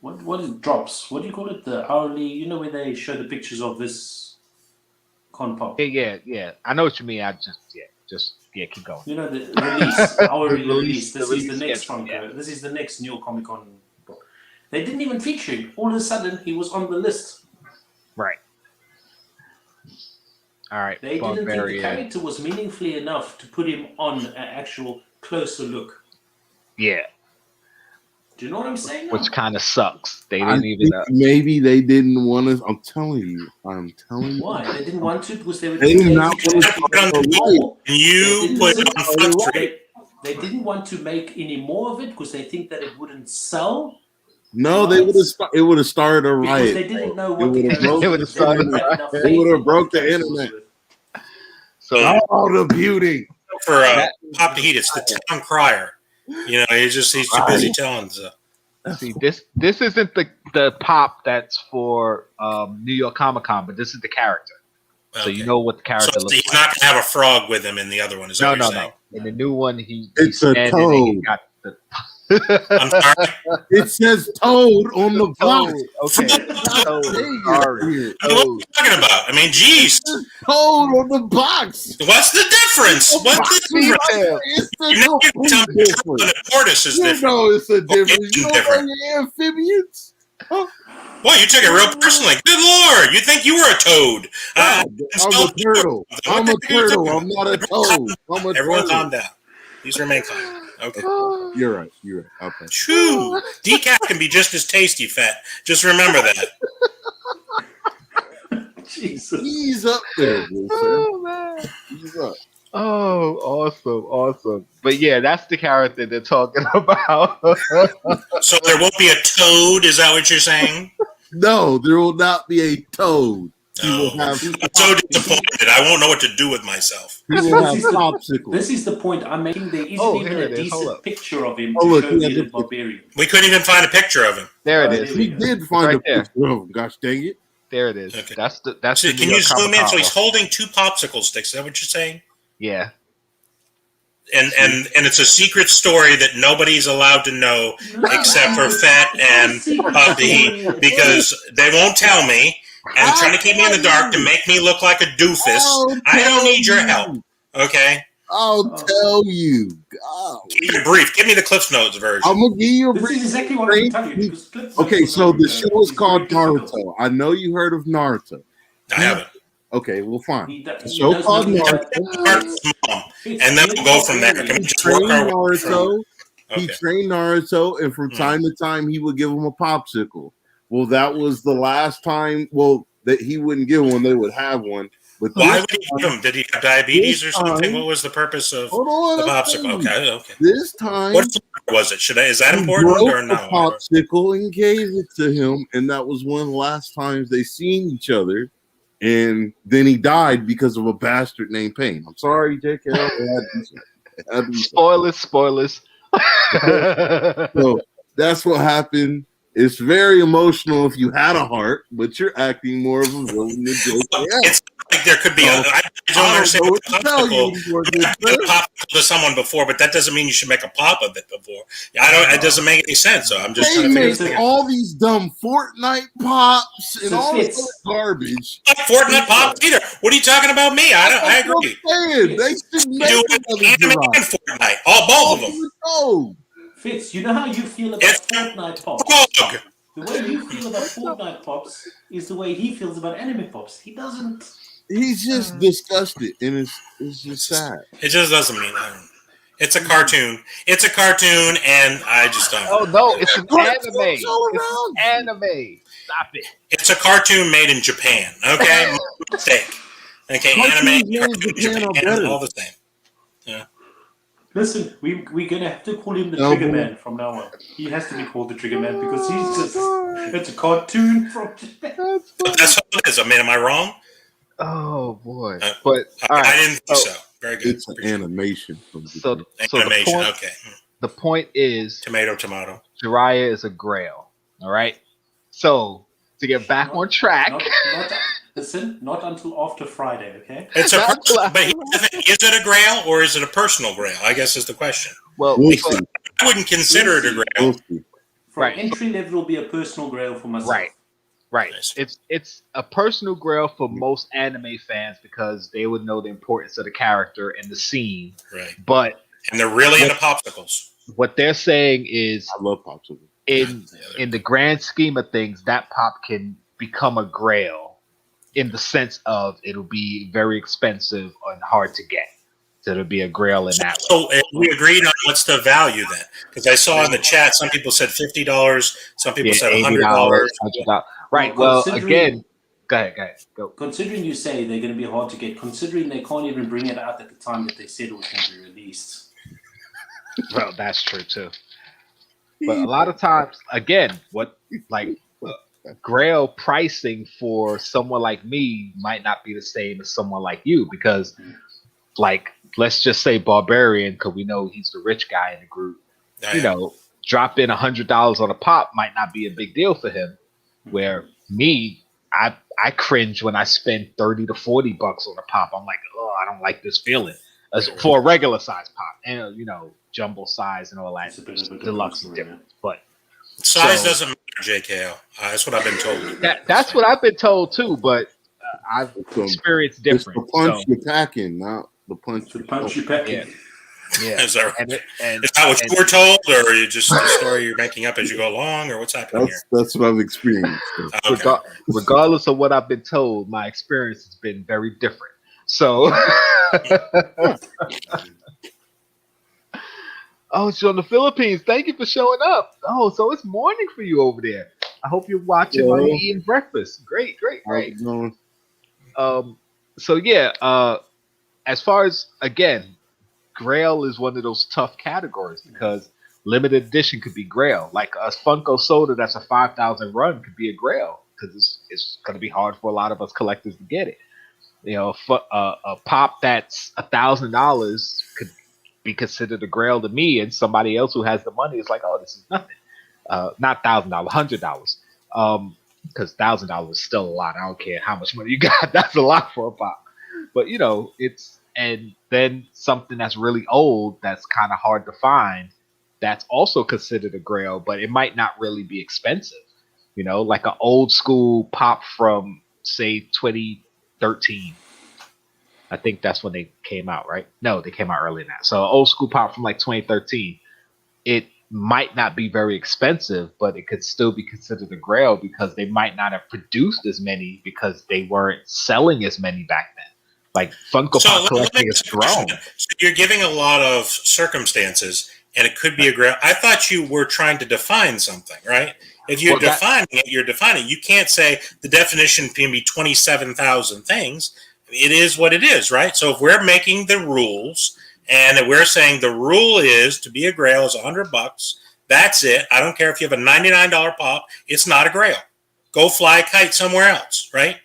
what is drops? What do you call it? The hourly, where they show the pictures of this con pop. Yeah. I know what you mean. Just keep going. The release, hourly release. This is the next Funko. Yeah. This is the next New York Comic Con. They didn't even feature him. All of a sudden, he was on the list. Right. All right, They didn't think the Barbarian. character was meaningfully enough to put him on an actual closer look. Yeah, Do you know what I'm saying? which kind of sucks. They I didn't even. think maybe they didn't want to. I'm telling you. Why? They didn't want to because they were They too did not lazy want to to make start any the more. You put it on Front Street. They didn't want to make any more of it because they think that it wouldn't sell. No, Right. they would have. It would have started a Because riot. they didn't know It what the would've character broke- It would've was. started They a had enough It faith would've in broke what the character was internet. with. So Oh, the beauty. For Pop the Heat, it's the town crier. You know, he's too busy telling. So. see, this isn't the pop that's for New York Comic Con, but this is the character. So Okay. you know what the So character looks he's like. not going to have a frog with him in the other one. Is that what you're saying? No. In the new one, he's It's a standing and he toad. got the I'm sorry. It says Toad on the box. toad. Okay, toad. Sorry. What are you talking about? I mean, geez. Toad on the box. What's the difference? What's the difference? Female. It's You're not the going to tell me complete the turtle and the tortoise is You different. know it's a difference. it's You don't different. know your amphibians. Well, you took it real personally. Good Lord. You think you were a toad. I'm a turtle. I'm a turtle. I'm not a toad. I'm a Everyone turtle. calm down. Please remain calm. Okay. You're right. Okay. Shoo. Decaf can be just as tasty, Fat. Just remember that. Jesus. He's up there, Wilson. Oh man. He's up. Oh, awesome. But yeah, that's the character they're talking about. So there won't be a toad, is that what you're saying? No, there will not be a toad. He No. will have. I'm so disappointed. I won't know what to do with myself. He will have popsicles. This is the point I'm making. There isn't Oh, even here a it is. Hold decent up. picture of him Oh, to look, show he has me a the barbarian. We couldn't even find a picture of him. There it Right, is. We did find Right a there. picture of him. Gosh dang it! There it is. Okay. That's So the can New you York zoom Comic in? So Con he's holding two popsicle sticks. Is that what you're saying? Yeah. And it's a secret story that nobody's allowed to know except for Fat and Pop the Heat because they won't tell me and they're trying to keep me in the dark to make me look like a doofus. I don't need your help. Okay? I'll tell you. God. Keep it brief. Give me the Cliff Notes version. I'm gonna give you a This brief. is exactly what I'm telling you. because Cliff Okay, Notes so the is show is very called difficult. Naruto. I know you heard of Naruto. I haven't. Okay, well, fine. He The he show does called nothing Naruto. but- Start small, and then we'll go from there. Can we He just work trained our way through? Naruto. He Okay. trained Naruto, and from time to time, he would give him a popsicle. Well, that was the last time. Well, that he wouldn't give one; they would have one. But Why this would he time- give him? Did he have diabetes or this something? time- What was the purpose of Hold on, the I'll tell popsicle? you. Okay. This time, What flavor was it? Is that he important broke or the no? popsicle and gave it to him, and that was one of the last times they seen each other. And then he died because of a bastard named Pain. I'm sorry, JKL. Spoilers. So that's what happened. It's very emotional if you had a heart, but you're acting more of a villain than JKL. It's like there could be. I don't understand know what what to tell you anymore, I've good given a sir. popsicle to someone before, but that doesn't mean you should make a pop of it before. I don't. It doesn't make any sense. So I'm just They trying to figure make this thing out. all these dumb Fortnite pops and So all this Fitz. other garbage. Like Fortnite pops either. What are you talking about me? I That's what agree. I'm saying. They should You make do another it anime and Jiraiya. Fortnite. Both of them. Oh, Fitz, you know how you feel about It's Fortnite pops. Frog. The way you feel about Fortnite pops is the way he feels about anime pops. He doesn't. he's just disgusted, and it's just sad. It just doesn't mean that. It's a cartoon. It's a cartoon, and I just don't. Oh no, it's an Cartoons anime. all It's around. an anime. Stop it. It's a cartoon made in Japan. Okay, mistake. Okay, Cartoons anime, made in cartoon, Japan are Japan, better. all the same. Listen, we're gonna have to call him the No, Trigger but- Man from now on. He has to be called the Trigger Man because he's just it's a cartoon from Japan. But that's what it is. I mean, am I wrong? Oh boy. Uh, But all I right. didn't think so. Very good. It's an animation from So, Japan. so the Animation. point, Okay. the point is Tomato. Jiraiya is a Grail. All right. So to get back on track, Listen, not until after Friday, okay? It's a That's person, what- but is it a Grail or is it a personal Grail? I guess is the question. well, We'll so- see. I wouldn't consider it a Grail. We'll see. From Right. entry level will be a personal grail for myself. right. Nice. It's a personal Grail for most anime fans because they would know the importance of the character and the scene. Right. But And they're really into popsicles. what they're saying is I love popsicles. in the grand scheme of things, that pop can become a Grail in the sense of it'll be very expensive and hard to get. So it'll be a Grail in that way. So we agreed on what's the value then? Because I saw in the chat some people said $50, some people said $100. $100. Right. Well, again, go ahead. Go. Considering you say they're going to be hard to get, considering they can't even bring it out at the time that they said it was going to be released. Well, that's true too. But a lot of times, again, Grail pricing for someone like me might not be the same as someone like you because, like, let's just say Barbarian, because we know he's the rich guy in the group. You know, drop in $100 on a pop might not be a big deal for him. Where me, I cringe when I spend $30 to $40 on a pop. I'm like, oh, I don't like this feeling. As for a regular size pop, and jumbo size and all that, deluxe is different. But size doesn't matter, JKL. That's what I've been told. That's what I've been told too. But I've experienced different. It's the punch you're packing, not the punch you're packing. Yeah. Is that what you were told, or are you just a story you're making up as you go along, or what's happening here? That's what I've experienced. Okay. Regardless of what I've been told, my experience has been very different. So, oh, it's on the Philippines. Thank you for showing up. Oh, so it's morning for you over there. I hope you're watching while you're eating breakfast. Great. So yeah, as far as, again, Grail is one of those tough categories because limited edition could be Grail. Like a Funko soda that's a 5,000 run could be a Grail because it's going to be hard for a lot of us collectors to get it. A pop that's $1,000 could be considered a Grail to me, and somebody else who has the money is like, oh, this is nothing. Not $1,000, $100. Because $1,000 is still a lot. I don't care how much money you got. That's a lot for a pop. But and then something that's really old that's kind of hard to find that's also considered a Grail, but it might not really be expensive. Like an old school pop from say 2013. I think that's when they came out, right? No, they came out earlier than that. So old school pop from like 2013. It might not be very expensive, but it could still be considered a Grail because they might not have produced as many because they weren't selling as many back then. Like Funko Pop collecting has grown. So you're giving a lot of circumstances, and it could be a Grail. I thought you were trying to define something, right? If you're defining it, you're defining it. You can't say the definition can be 27,000 things. It is what it is, right? So if we're making the rules and we're saying the rule is to be a Grail is $100, that's it. I don't care if you have a $99 pop. It's not a Grail. Go fly a kite somewhere else, right?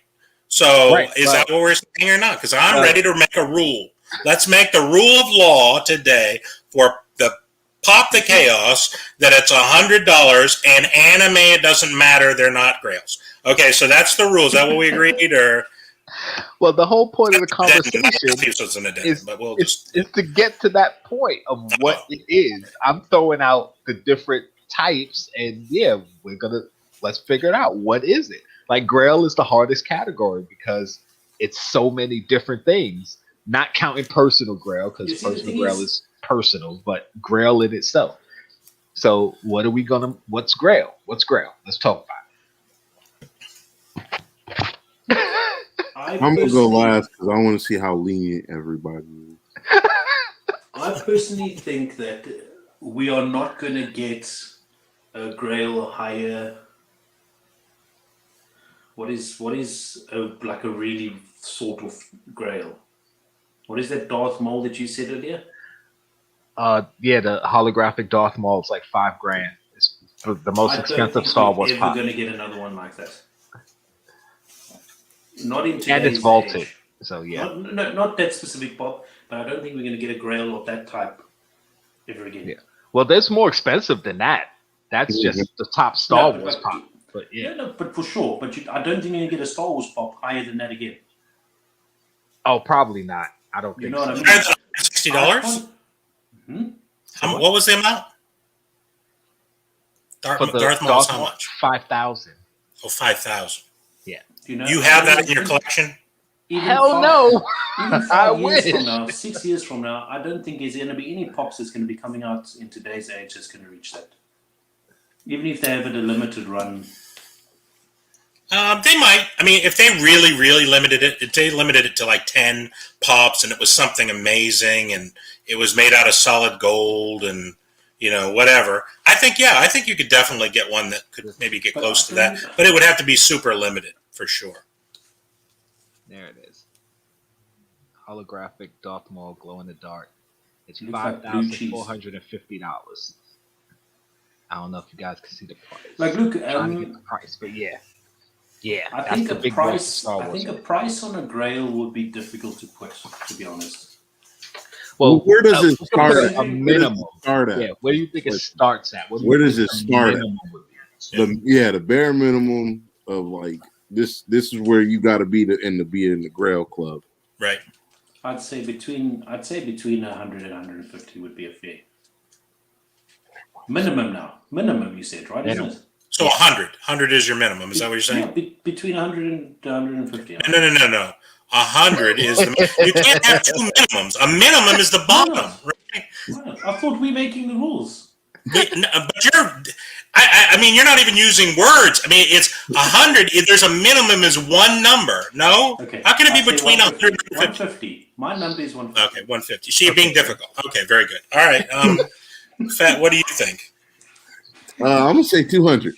So is that what we're saying or not? Because I'm ready to make a rule. Let's make the rule of law today for the Pop the Chaos that it's $100 and anime, it doesn't matter. They're not Grails. Okay, so that's the rule. Is that what we agreed? Or well, the whole point of the conversation is to get to that point of what it is. I'm throwing out the different types, and let's figure it out. What is it? Like Grail is the hardest category because it's so many different things. Not counting personal Grail because personal Grail is personal, but Grail in itself. So what's Grail? What's Grail? Let's talk about it. I'm going to go last because I want to see how lenient everybody is. I personally think that we are not going to get a Grail higher. What is like a really sort of Grail? What is that Darth Maul that you said earlier? The holographic Darth Maul is like $5,000. It's the most expensive Star Wars pop. We're going to get another one like that. Not in today's and it's vaulted. Age. So yeah, not that specific pop, but I don't think we're going to get a Grail of that type ever again. Yeah. Well, there's more expensive than that. That's just the top Star Wars pop. But but for sure. But I don't think you're going to get a Star Wars pop higher than that again. Oh, probably not. I don't think. You know what I mean? $60. What was the amount? Darth Maul is how much? 5,000. Oh, 5,000. Yeah. You have that in your collection? Hell no. Even 5 years from now, 6 years from now, I don't think there's going to be any pops that's going to be coming out in today's age that's going to reach that. Even if they have it a limited run. They might. I mean, if they really, really limited it, if they limited it to like 10 pops and it was something amazing and it was made out of solid gold and, whatever, I think you could definitely get one that could maybe get close to that. But it would have to be super limited for sure. There it is. Holographic Darth Maul glow in the dark. It's $5,450. I don't know if you guys can see the price. Like, look, I'm trying to get the price, but yeah. I think a price on a Grail would be difficult to put, to be honest. Well, where does it start at? A minimum. Yeah, where do you think it starts at? Where does it start at? The bare minimum of like this is where you got to be to be in the Grail club. Right. I'd say between 100 and 150 would be a fair minimum. Now, minimum you said, right? Isn't it? So 100 is your minimum. Is that what you're saying? Yeah, between 100 and 150. No. 100 is you can't have two minimums. A minimum is the bottom, right? I thought we were making the rules. But you're not even using words. I mean, it's 100. If there's a minimum is one number. No? Okay. How can it be between 100 and 150? My number is 150. Okay, 150. See, you're being difficult. Okay, very good. All right. Fat, what do you think? I'm going to say 200.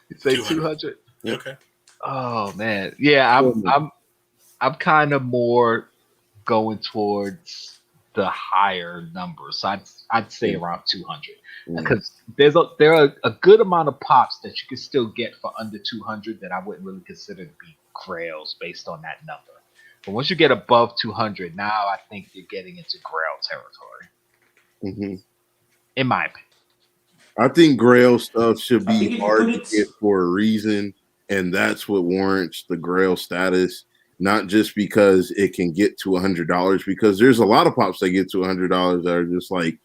You say 200? Okay. Oh, man. Yeah, I'm kind of more going towards the higher numbers. So I'd say around 200 because there are a good amount of pops that you can still get for under 200 that I wouldn't really consider to be Grails based on that number. But once you get above 200, now I think you're getting into Grail territory. Mm-hmm. In my opinion. I think Grail stuff should be hard to get for a reason, and that's what warrants the Grail status. Not just because it can get to $100, because there's a lot of pops that get to $100 that are just like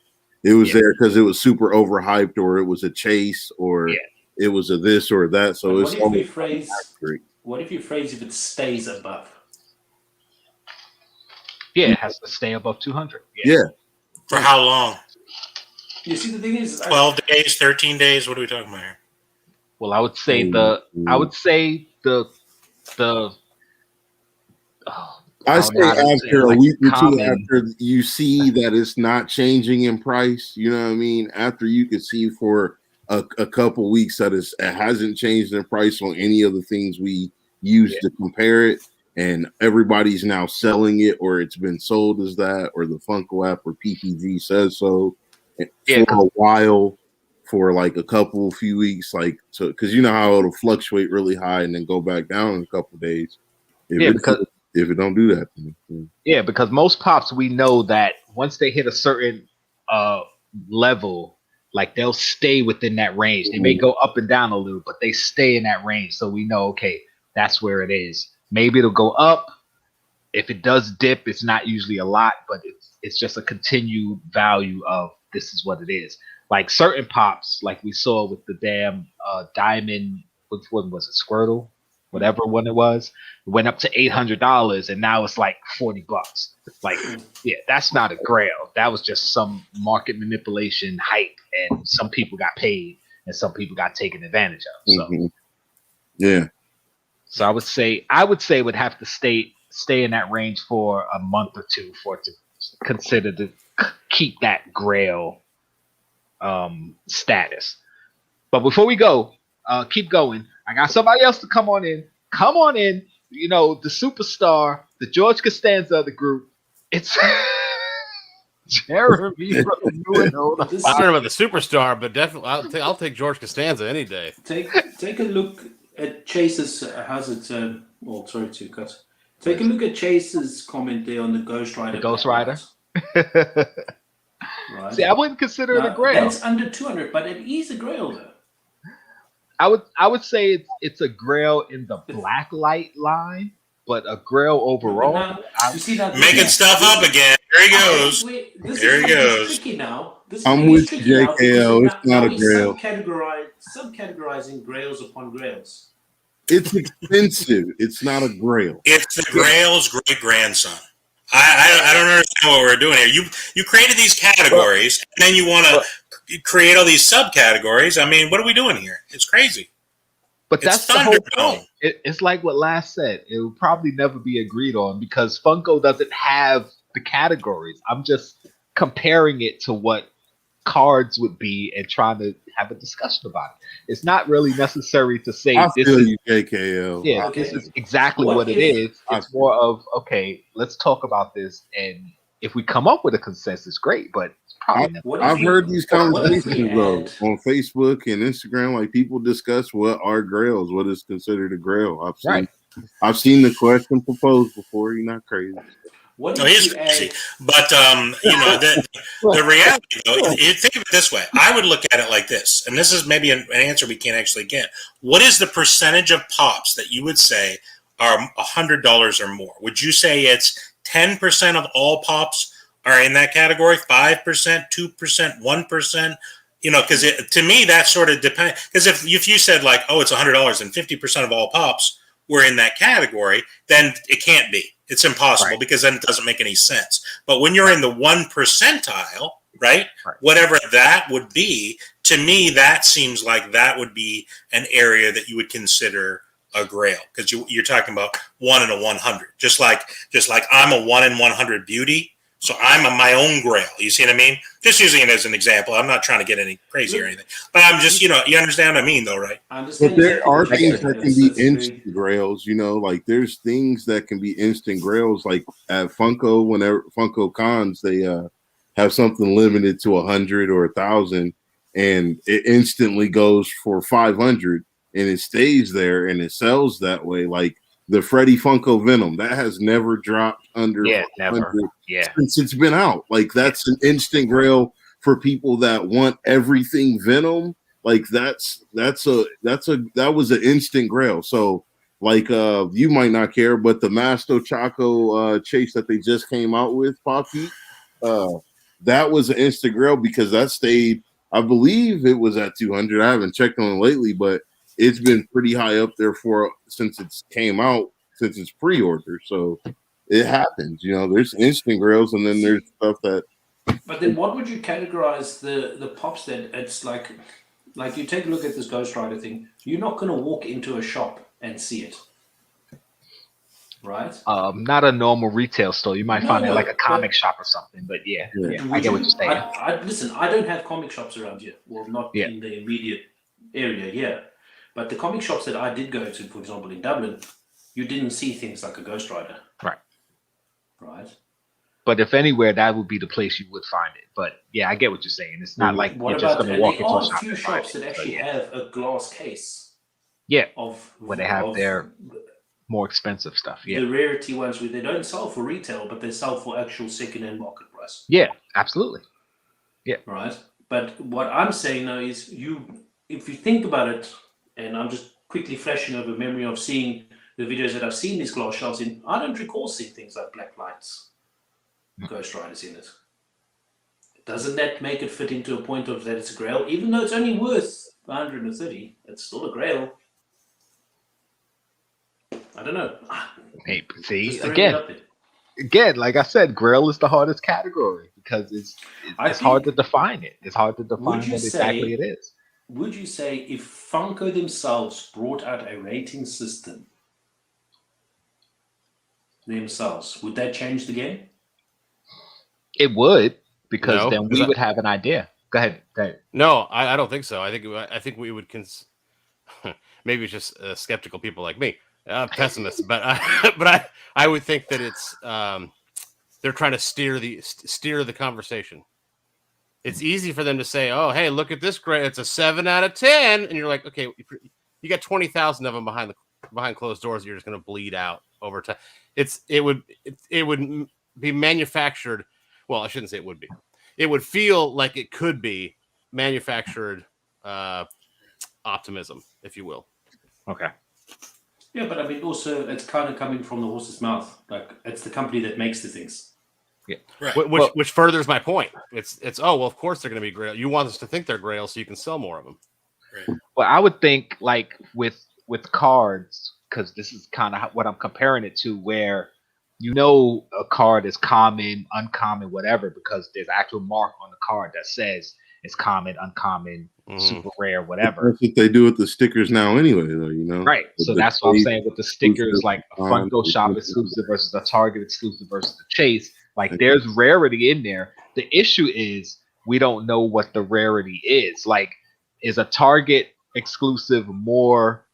it was there because it was super overhyped, or it was a chase, or it was a this or that. So it's what if you phrase if it stays above? Yeah, it has to stay above 200. Yeah. For how long? You see, the thing is, 12 days, 13 days. What are we talking about here? Well, I would say I say after a week or two, after you see that it's not changing in price, you know what I mean? After you can see for a couple weeks that it hasn't changed in price on any of the things we use to compare it, and everybody's now selling it, or it's been sold as that, or the Funko app or PPG says so. For a while, for like a few weeks, like so, because you know how it'll fluctuate really high and then go back down in a couple of days. If it don't do that. Yeah, because most pops, we know that once they hit a certain level, like they'll stay within that range. They may go up and down a little, but they stay in that range. So we know, okay, that's where it is. Maybe it'll go up. If it does dip, it's not usually a lot, but it's just a continued value of this is what it is. Like certain pops, like we saw with the damn diamond, which one was it, Squirtle? Whatever one it was, it went up to $800, and now it's like $40. Like, yeah, that's not a Grail. That was just some market manipulation hype, and some people got paid, and some people got taken advantage of. So, yeah. So I would say it would have to stay in that range for a month or two for it to consider to keep that Grail status. But before we go, keep going. I got somebody else to come on in. Come on in. You know, the superstar, the George Costanza of the group. It's Jeremy. I don't know about the superstar, but definitely I'll take George Costanza any day. Take a look at Chase's. Sorry to cut. Take a look at Chase's comment there on the Ghost Rider. The Ghost Rider. Right. See, I wouldn't consider it a Grail. That's under 200, but it is a Grail though. I would say it's a Grail in the black light line, but a Grail overall. Now, you see that making stuff up again. Here he goes. Here he goes. Tricky now. I'm with JKL. It's not a Grail. Subcategorizing Grails upon Grails. It's expensive. It's not a Grail. It's the Grail's great grandson. I don't understand what we're doing here. You created these categories, and then you want to create all these subcategories. I mean, what are we doing here? It's crazy. But It's that's the whole Thunderdome. point. It's like what Last said. It will probably never be agreed on because Funko doesn't have the categories. I'm just comparing it to what cards would be and trying to have a discussion about it. It's not really necessary to say I this feel is you, JKL. yeah, Okay. this is exactly What what it if- is. It's more of okay, let's talk about this, and if we come up with a consensus, great. But it's probably never. What if I've you- heard these what if we conversations though add- on Facebook and Instagram. Like people discuss what are grails, what is considered a grail. Right. I've seen the question proposed before. You're not crazy. What No, if he's you crazy. add? But the reality, though, think of it this way. I would look at it like this, and this is maybe an answer we can't actually get. What is the percentage of pops that you would say are $100 or more? Would you say it's 10% of all pops are in that category? 5%, 2%, 1%? Because to me that sort of depends. Because if you said like, oh, it's $100 and 50% of all pops were in that category, then it can't be. It's impossible because then it doesn't make any sense. But when you're in the 1 percentile, right, whatever that would be, to me, that seems like that would be an area that you would consider a grail because you're talking about 1 in a 100. Just like I'm a 1 in 100 beauty. So I'm my own grail. You see what I mean? Just using it as an example. I'm not trying to get any crazy or anything. But I'm just, you understand what I mean, though, right? But there are things that can be instant grails, like there's things that can be instant grails. Like at Funko, whenever Funko cons, they have something limited to 100 or 1,000, and it instantly goes for 500, and it stays there and it sells that way. Like the Freddy Funko Venom that has never dropped under never. Since it's been out. Like that's an instant grail for people that want everything Venom. Like that was an instant grail. So like you might not care, but the Masto Choco chase that they just came out with, Poppy, that was an instant grail because that stayed, I believe it was at 200. I haven't checked on it lately, but it's been pretty high up there since it's came out, since it's pre-order. So it happens, there's instant grails and then there's stuff that. But then what would you categorize the pops then? It's like you take a look at this Ghost Rider thing, you're not going to walk into a shop and see it. Right? Not a normal retail store. You might find it like a comic but, shop or something. But yeah, I get what you're saying. Listen, I don't have comic shops around here. Well, not in the immediate area, but the comic shops that I did go to, for example, in Dublin, you didn't see things like a Ghost Rider. Right. But if anywhere, that would be the place you would find it. But yeah, I get what you're saying. It's not like what you're just going to walk into a there are shop. a few shops that actually have a glass case. Yeah. Of where they have their more expensive stuff. Yeah. The rarity ones where they don't sell for retail, but they sell for actual second-hand market price. Yeah, absolutely. Yeah. Right. But what I'm saying now is, if you think about it, and I'm just quickly flashing over memory of seeing the videos that I've seen these glass shelves in, I don't recall seeing things like Black Lights, Ghost Riders in it. Doesn't that make it fit into a point of that it's a grail? Even though it's only worth 130, it's still a grail. I don't know. Hey, see, again, like I said, grail is the hardest category because it's hard to define it. It's hard to define what exactly it is. Would you say if Funko themselves brought out a rating system themselves, would that change the game? It would, because then we would have an idea. Go ahead. No, I don't think so. I think we would maybe it's just skeptical people like me, pessimists. But I would think that it's they're trying to steer the conversation. It's easy for them to say, "Oh, hey, look at this grade. It's a 7 out of 10," and you're like, "Okay, you got 20,000 of them behind closed doors. You're just going to bleed out over time." It would be manufactured. Well, I shouldn't say it would be. It would feel like it could be manufactured optimism, if you will. Okay. Yeah, but I mean, also it's kind of coming from the horse's mouth. Like it's the company that makes the things. Yeah, right. Which furthers my point. It's well, of course they're going to be grail. You want us to think they're grail so you can sell more of them. Right. Well, I would think like with cards, because this is kind of what I'm comparing it to, where a card is common, uncommon, whatever, because there's actual mark on the card that says It's common, uncommon, super rare, whatever. That's what they do with the stickers now, anyway. Though, you know, Right. So that's what I'm saying with the stickers, like a Funko Shop exclusive versus a Target exclusive versus the Chase. Like, there's rarity in there. The issue is we don't know what the rarity is. Like, is a Target exclusive more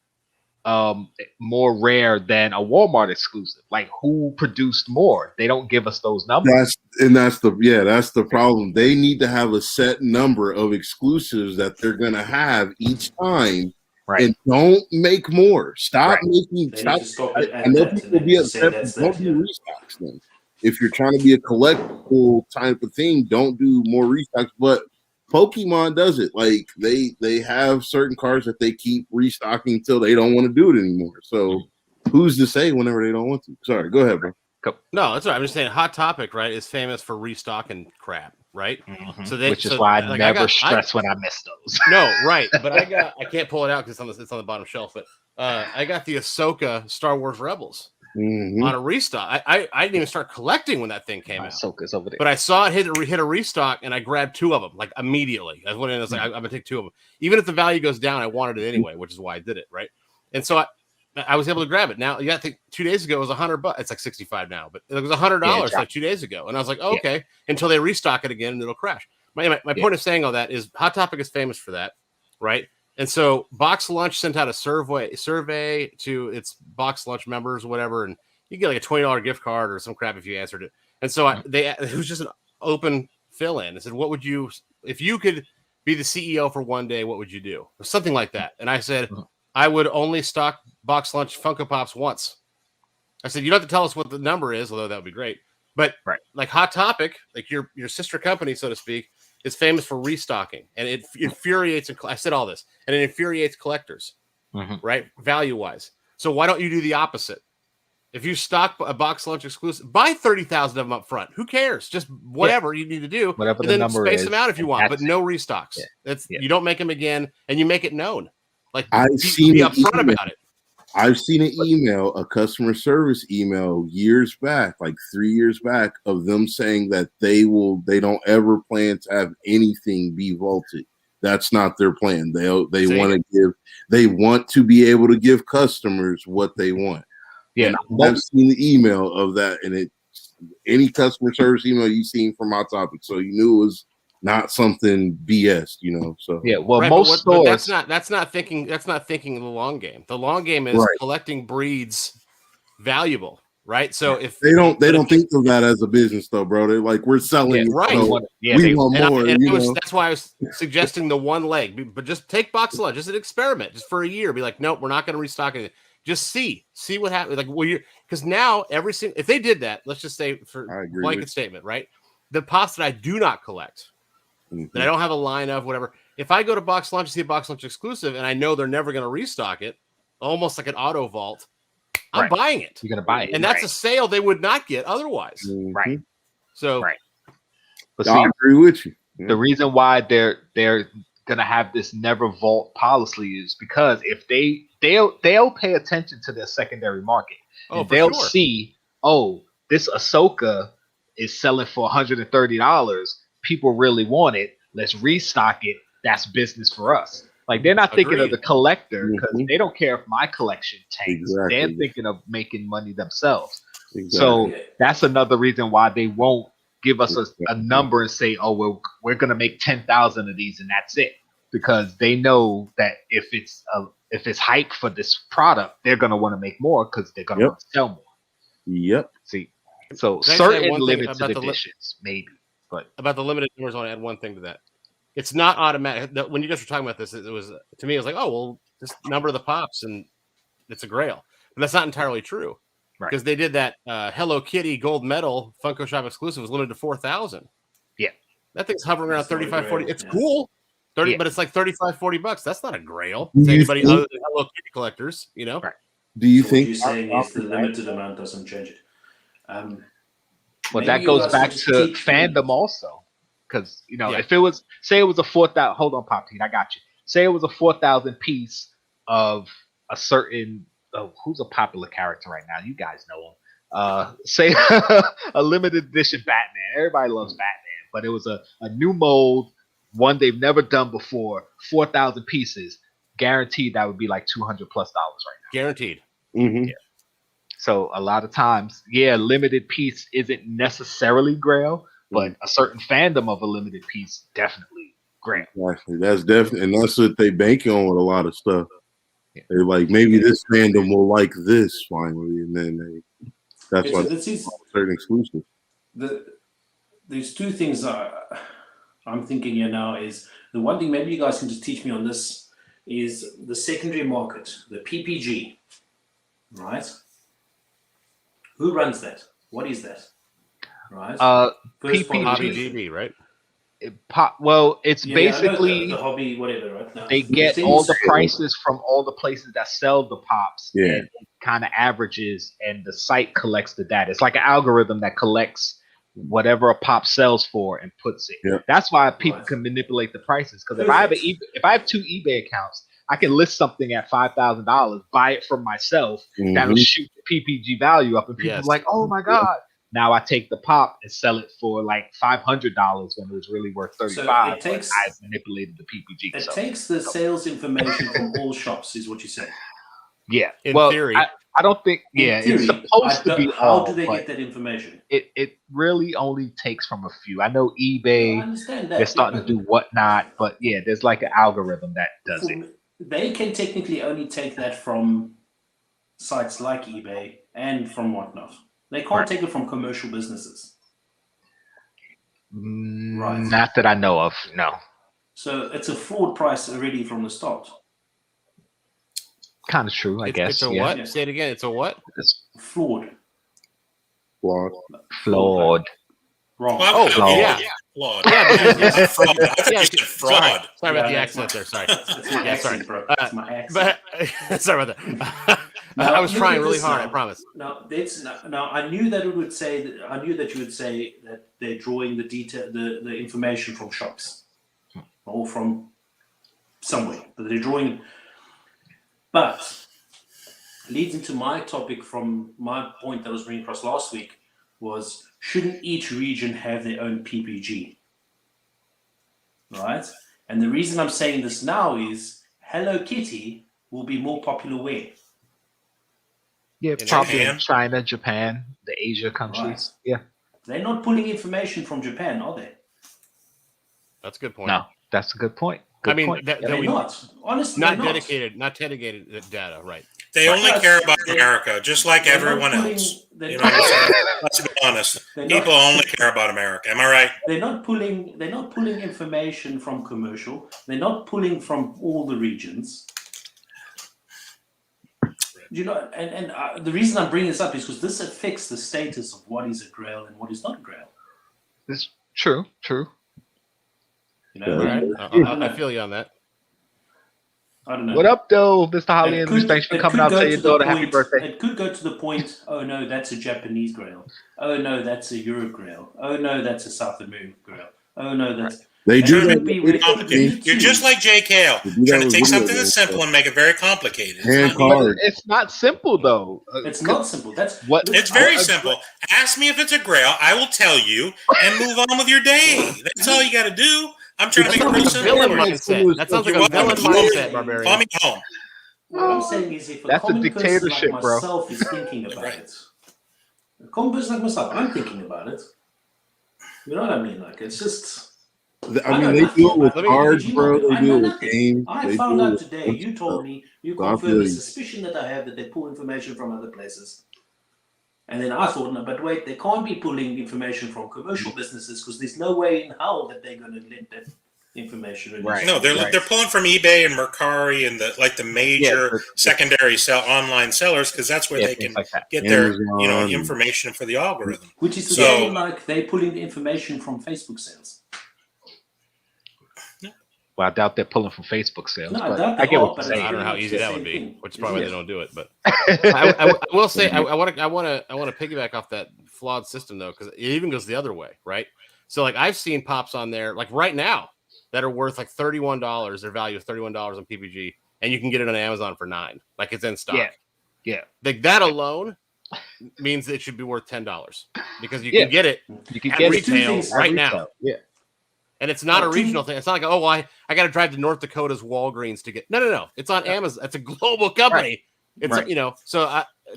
rare than a Walmart exclusive? Like, who produced more? They don't give us those numbers. That's the problem. They need to have a set number of exclusives that they're gonna have each time, Right. and don't make more. Stop They making. need Stop. to stop I it at know that, people and be then say upset. that's Don't that, do yeah. restocks then. If you're trying to be a collectible type of thing, don't do more restocks. But Pokemon does it. Like they have certain cards that they keep restocking until they don't want to do it anymore. So who's to say whenever they don't want to? Sorry, go ahead, bro. No, that's right. I'm just saying, Hot Topic, right, is famous for restocking crap, right? Mhm. So Which is why I like, never stress when I miss those. No, right, but I can't pull it out because it's on the bottom shelf. But I got the Ahsoka Star Wars Rebels on a restock. I didn't even start collecting when that thing came out. Ahsoka's over there. But I saw it hit a restock, and I grabbed 2 of them like immediately. I went in and was like, I'm gonna take 2 of them, even if the value goes down. I wanted it anyway, which is why I did it, right? And so I was able to grab it. Now, I think 2 days ago it was $100. It's like 65 now, but it was $100 like 2 days ago, and I was like, okay, until they restock it again and it'll crash. My point of saying all that is Hot Topic is famous for that, right? And so Box Lunch sent out a survey to its Box Lunch members, whatever, and you get like a $20 gift card or some crap if you answered it. And so it was just an open fill-in. I said, what would you, if you could be the CEO for one day, what would you do? Or something like that. And I said, I would only stock Box Lunch Funko Pops once. I said, you don't have to tell us what the number is, although that would be great. But like Hot Topic, like your sister company, so to speak, is famous for restocking, and it infuriates. I said all this, and it infuriates collectors, right? Value wise. So why don't you do the opposite? If you stock a Box Lunch exclusive, buy 30,000 of them up front. Who cares? Just whatever you need to do, whatever and the then number space is, them out if you want, but no restocks. You don't make them again, and you make it known. Like be upfront about it. I've seen an email, a customer service email years back, like 3 years back, of them saying that they don't ever plan to have anything be vaulted. That's not their plan. They want to be able to give customers what they want. Yeah, and I've seen the email of that, and any customer service email you've seen from Hot Topic, so you knew it was not something BS, you know. So most stores, that's not thinking the long game. The long game is collecting breeds valuable, right? So if they don't think of that as a business though, bro. They're like, we're selling it, right? So we want more. That's why I was suggesting the one leg, but just take Box Lunch, just an experiment, just for a year. Be like, nope, we're not going to restock it. Just see what happens. Like, because now if they did that, let's just say for blanket statement, right? The pops that I do not collect, that I don't have a line of, whatever. If I go to Box Lunch and see a Box Lunch exclusive, and I know they're never going to restock it, almost like an auto vault, I'm buying it. You're going to buy it, and that's a sale they would not get otherwise, right? So, but see, I agree with you. The reason why they're gonna have this never vault policy is because if they'll pay attention to their secondary market, and they'll see, this Ahsoka is selling for $130. People really want it. Let's restock it. That's business for us. Like, they're not thinking of the collector, because they don't care if my collection tanks. They're thinking of making money themselves. So that's another reason why they won't give us a number and say, we're going to make 10,000 of these and that's it, because they know that if it's hype for this product, they're going to want to make more because they're going to want to sell more. Yep. See, so certain limited editions, maybe. But about the limited numbers, I want to add one thing to that. It's not automatic. When you guys were talking about this, it was, to me, it was like, just number the pops and it's a Grail. But that's not entirely true. Because they did that Hello Kitty gold medal Funko Shop exclusive was limited to 4,000. Yeah. That thing's hovering around 35, 40. It's cool. But it's like $35-$40. That's not a Grail to anybody other than Hello Kitty collectors, you know? Do you think what you're saying is the limited amount doesn't change it? Well, that goes back to fandom also. Because, if it was, say it was a 4,000, hold on, Pop Team, I got you. Say it was a 4,000 piece of a certain, who's a popular character right now? You guys know him. Say a limited edition Batman. Everybody loves Batman, but it was a new mold, one they've never done before, 4,000 pieces, guaranteed that would be like $200+ right now. Guaranteed. Mm-hmm. Yeah. So a lot of times, limited piece isn't necessarily Grail, but a certain fandom of a limited piece definitely Grail. Exactly. That's definitely, and that's what they bank on with a lot of stuff. Yeah. They're like, maybe this fandom will like this finally, and then that's why certain exclusive. There's two things I'm thinking here now. Is the one thing, maybe you guys can just teach me on this, is the secondary market, the PPG, right? Who runs that? What is that? Right. First PPG, Hobby GB, right? It's basically the hobby, whatever. Right? No, they get all the prices from all the places that sell the pops, Yeah. and it kind of averages, and the site collects the data. It's like an algorithm that collects whatever a pop sells for and puts it. Yeah. That's why people can manipulate the prices. Because if I have two eBay accounts, I can list something at $5,000, buy it from myself. That'll shoot the PPG value up, and people are like, "Oh my god!" Now I take the pop and sell it for like $500 when it was really worth $35. So I manipulated the PPG. It takes the sales information from all shops, is what you say. Yeah. In theory, I don't think. Yeah, theory, it's supposed to be. How do they get that information? It really only takes from a few. I know eBay. I understand that. They're starting to do whatnot, but yeah, there's like an algorithm that does it. They can technically only take that from sites like eBay and from whatnot. They can't take it from commercial businesses. Right. Not that I know of, no. So it's a fraud price already from the start. Kind of true, I guess. It's a what? Yeah. Say it again. It's a what? It's flawed. Flawed. Wrong. Well, flawed. Yeah. Flawed. Yeah, fraud. Fraud. Sorry about the accent there. Sorry. It's my accent, bro. It's my accent. But, sorry about that. I was trying really hard. I promise. Now I knew that it would say that. I knew that you would say that they're drawing the detail, the information from shops, or from somewhere. But they're drawing. But leads into my topic from my point that I was bringing across last week was, shouldn't each region have their own PPG? Right? And the reason I'm saying this now is Hello Kitty will be more popular where? Yeah, probably in China, Japan, the Asia countries. Right. Yeah. They're not pulling information from Japan, are they? That's a good point. No, that's a good point. They're not. Honestly, not dedicated data, right? They only care about America, just like everyone else. You know what I'm saying? Let's be honest. People only care about America. Am I right? They're not pulling information from commercial. They're not pulling from all the regions. You know, and the reason I'm bringing this up is because this affects the status of what is a Grail and what is not a Grail. It's true. You know, right? I feel you on that. I don't know. What up, though, Mr. Holly? And thanks for coming out to say your daughter happy birthday. It could go to the point, oh no, that's a Japanese Grail. Oh no, that's a Europe Grail. Oh no, that's a South American Grail. Oh no, that's... They do that. You're just like JKL, trying to take something that's simple and make it very complicated. It's not simple, though. It's not simple. That's what. It's very simple. Ask me if it's a Grail. I will tell you, and move on with your day. That's all you got to do. I'm trying to make it real simple. That sounds like a villain mindset, Barbarian. Call me home. What I'm saying is, if a common person like myself is thinking about it, a common person like myself, I'm thinking about it. You know what I mean? Like, it's just... I mean, they do it with cards, bro. They do it with games. I found out today. You told me. You confirmed the suspicion that I have that they pull information from other places. And then I thought, no, but wait, they can't be pulling information from commercial businesses because there's no way in hell that they're going to let that information. Right. No, they're pulling from eBay and Mercari and the major secondary online sellers because that's where they can get their information for the algorithm. Which is the same like they're pulling the information from Facebook sales. Well, I doubt they're pulling from Facebook sales. No, but I get what you're saying. I don't know how easy that would be, which is probably why they don't do it. But I will say I want to piggyback off that flawed system though, because it even goes the other way, right? So like I've seen pops on there like right now that are worth like $31. Their value is $31 on PPG, and you can get it on Amazon for $9. Like it's in stock. Yeah. Like that alone means it should be worth $10 because you can get it. You can at get retail right now. Yeah. And it's not a regional thing. It's not like, oh, well, I got to drive to North Dakota's Walgreens to get. No. It's on Amazon. It's a global company. It's so.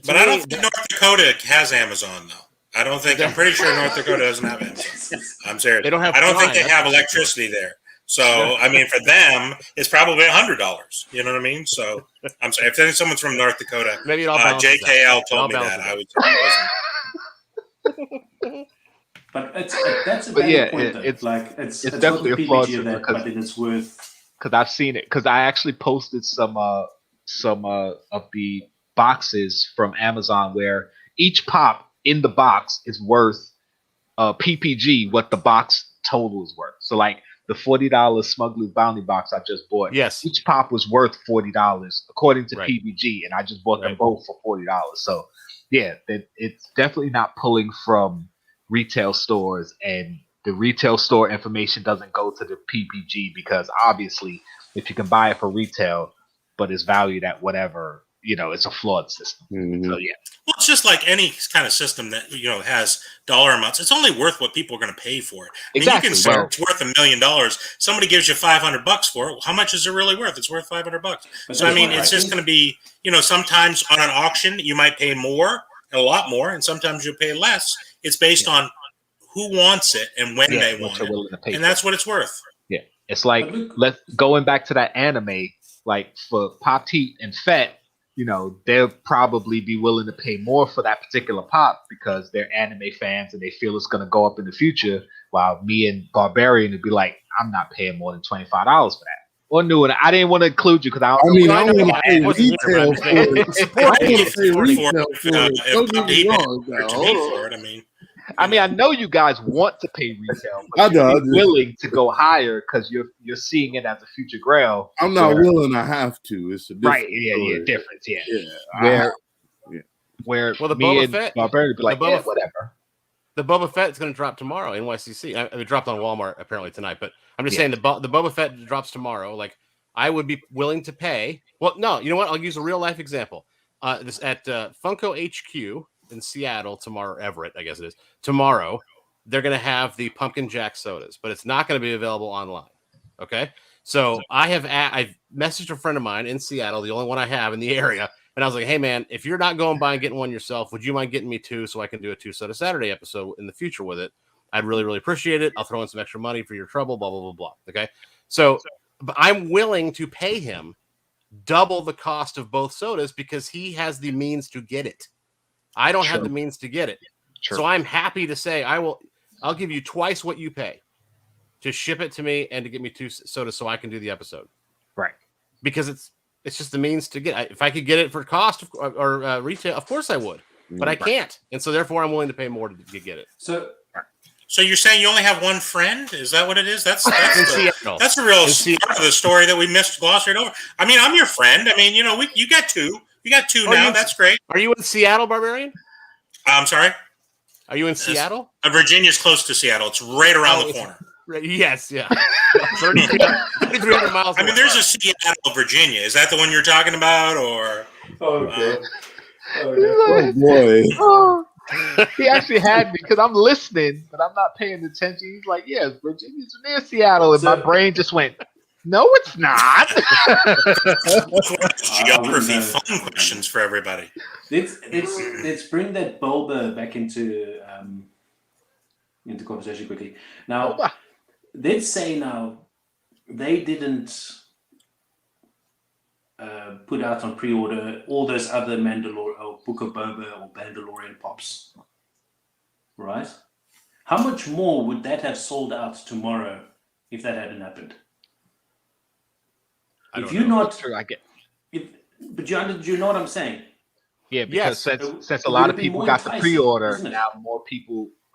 But I don't think North Dakota has Amazon though. I don't think. I'm pretty sure North Dakota doesn't have Amazon. I'm serious. They don't have. I don't think they have electricity there. So I mean, for them, it's probably $100. You know what I mean? So I'm sorry. If someone's from North Dakota, maybe it all JKL told me that. I would. But that's a valid point. It's definitely a flawed system, but it's worth. Because I've seen it. Because I actually posted some of the boxes from Amazon where each pop in the box is worth PPG what the box total is worth. So like the $40 Smuggler's Bounty box I just bought. Yes, each pop was worth $40 according to PPG, and I just bought them both for $40. So yeah, it's definitely not pulling from retail stores, and the retail store information doesn't go to the PPG because obviously if you can buy it for retail but it's valued at whatever, it's a flawed system. So yeah. Well, it's just like any kind of system that has dollar amounts. It's only worth what people are going to pay for it. I mean, exactly. You can say it's worth $1 million. Somebody gives you $500 for it. How much is it really worth? It's worth $500. So I mean, it's just going to be, sometimes on an auction you might pay more, a lot more, and sometimes you'll pay less. It's based on who wants it and when they want it, and that's what it's worth. Yeah, it's like going back to that anime, like for Pop Teat and Fett. They'll probably be willing to pay more for that particular pop because they're anime fans and they feel it's going to go up in the future. While me and Barbarian would be like, I'm not paying more than $25 for that. Or new, and I didn't want to include you because I don't. I want to pay retail for it. I want to pay retail for it. I mean, I know you guys want to pay retail, but you're willing to go higher because you're seeing it as a future Grail. I'm not willing. I have to. It's a different story. Difference. Yeah. Where the me Boba and Fett, Barbarian be like, whatever. The Boba Fett is going to drop tomorrow. NYCC. It dropped on Walmart apparently tonight, but I'm just saying the Boba Fett drops tomorrow. Like I would be willing to pay. Well, no, you know what? I'll use a real life example. This at Funko HQ. In Seattle tomorrow, Everett, I guess it is. Tomorrow, they're going to have the Pumpkin Jack sodas, but it's not going to be available online. Okay, so I've messaged a friend of mine in Seattle, the only one I have in the area, and I was like, "Hey, man, if you're not going by and getting one yourself, would you mind getting me two so I can do a 2 Soda Saturday episode in the future with it? I'd really, really appreciate it. I'll throw in some extra money for your trouble. Blah blah blah blah." Okay, so but I'm willing to pay him double the cost of both sodas because he has the means to get it. I don't have the means to get it. So I'm happy to say I'll give you twice what you pay to ship it to me and to get me 2 sodas so I can do the episode. Right. Because it's just the means to get it. If I could get it for cost or retail, of course I would. But I can't. And so therefore I'm willing to pay more to get it. So you're saying you only have one friend? Is that what it is? That's a real part of the story that we glossed right over. I mean, I'm your friend. I mean, you got two. You got two now. That's great. Are you in Seattle, Barbarian? I'm sorry? Are you in Seattle? Virginia's close to Seattle. It's right around the corner. Yes, yeah. 3,300 miles. I mean, there's a Seattle, Virginia. Is that the one you're talking about? Or okay. Oh, boy. He actually had me because I'm listening, but I'm not paying attention. He's like, yes, Virginia's near Seattle. And my brain just went, no, it's not. Geography fun questions for everybody. Let's bring that Bulba back into conversation quickly. Now, let's say now they didn't put out on pre-order all those other or Book of Boba or Mandalorian pops, right? How much more would that have sold out tomorrow if that hadn't happened? But you know what I'm saying? Yeah, because since a lot of people got the pre-order,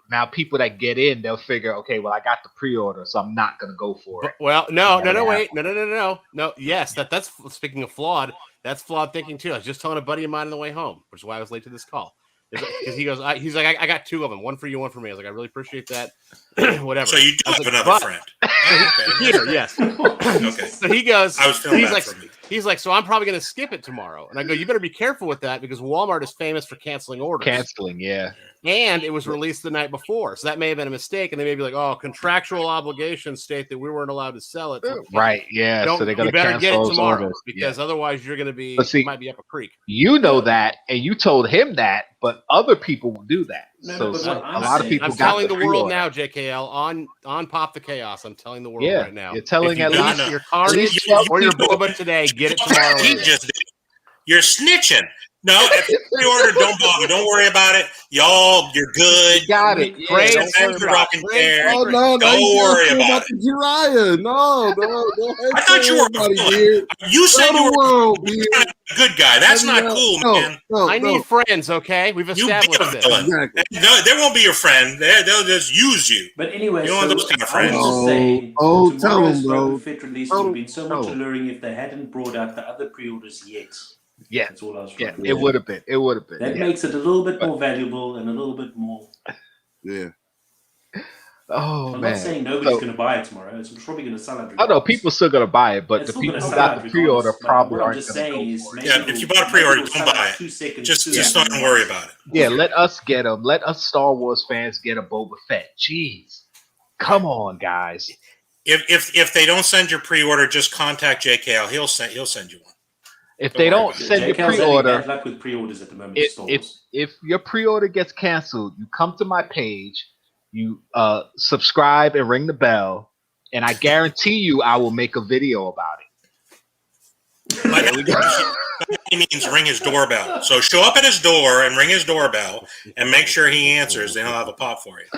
now people that get in, they'll figure, okay, well, I got the pre-order, so I'm not going to go for it. Well, wait. No. Yes, that's speaking of flawed, that's flawed thinking too. I was just telling a buddy of mine on the way home, which is why I was late to this call. Because he goes, he's like, I got two of them, one for you, one for me. I was like, I really appreciate that. Whatever. So you do have another friend. Here, yes. Okay. So he goes, I was feeling bad for me. He's like, so I'm probably going to skip it tomorrow. And I go, you better be careful with that because Walmart is famous for canceling orders. Canceling, yeah. And it was released the night before, so that may have been a mistake. And they may be like, "Oh, contractual obligations state that we weren't allowed to sell it." Right? Yeah. So they're gonna you better get it cancel tomorrow orders. because otherwise you're gonna be But see, you might be up a creek. You know that, and you told him that, but other people will do that. No, but what a lot of people. I'm got telling the world pre-order. now, JKL, on Pop the Chaos. I'm telling the world Yeah, right now. you're telling if you at got least your Carnage or your Boba today, get it tomorrow. He just did. You're snitching. No, if you pre-order, don't bother. Don't worry about it. Y'all, you're good. You got it. Craig, Don't send your rocking chair. Oh no, Don't worry about it. Jiraiya. No. I thought you were cool. You said you were a good guy. That's not cool, man. I need friends, okay? We've established this. Exactly. No, they won't be your friend. They'll just use you. But anyway, you don't want those kind of friends. Tell them, bro. Fett release would have been so much alluring if they hadn't brought out the other pre-orders yet. Yeah, that's all I was trying to it would have been. It would have been. That makes it a little bit more valuable and a little bit more. Yeah. Oh I'm man. not saying nobody's going to buy it tomorrow. It's probably going to sell out. I know people still going to buy it, but It's the still people gonna who sell got out the pre-order regardless. probably What I'm aren't. just saying is, If you bought a pre-order, don't buy it. Just don't worry about it. Yeah, let us get them. Let us Star Wars fans get a Boba Fett. Jeez, come on, guys. If they don't send your pre-order, just contact JKL. He'll send you one. If they don't send your pre-order, bad luck with pre-orders at the moment. If your pre-order gets canceled, you come to my page, you subscribe and ring the bell, and I guarantee you I will make a video about it. He means ring his doorbell. So show up at his door and ring his doorbell and make sure he answers. Then he'll have a pop for you.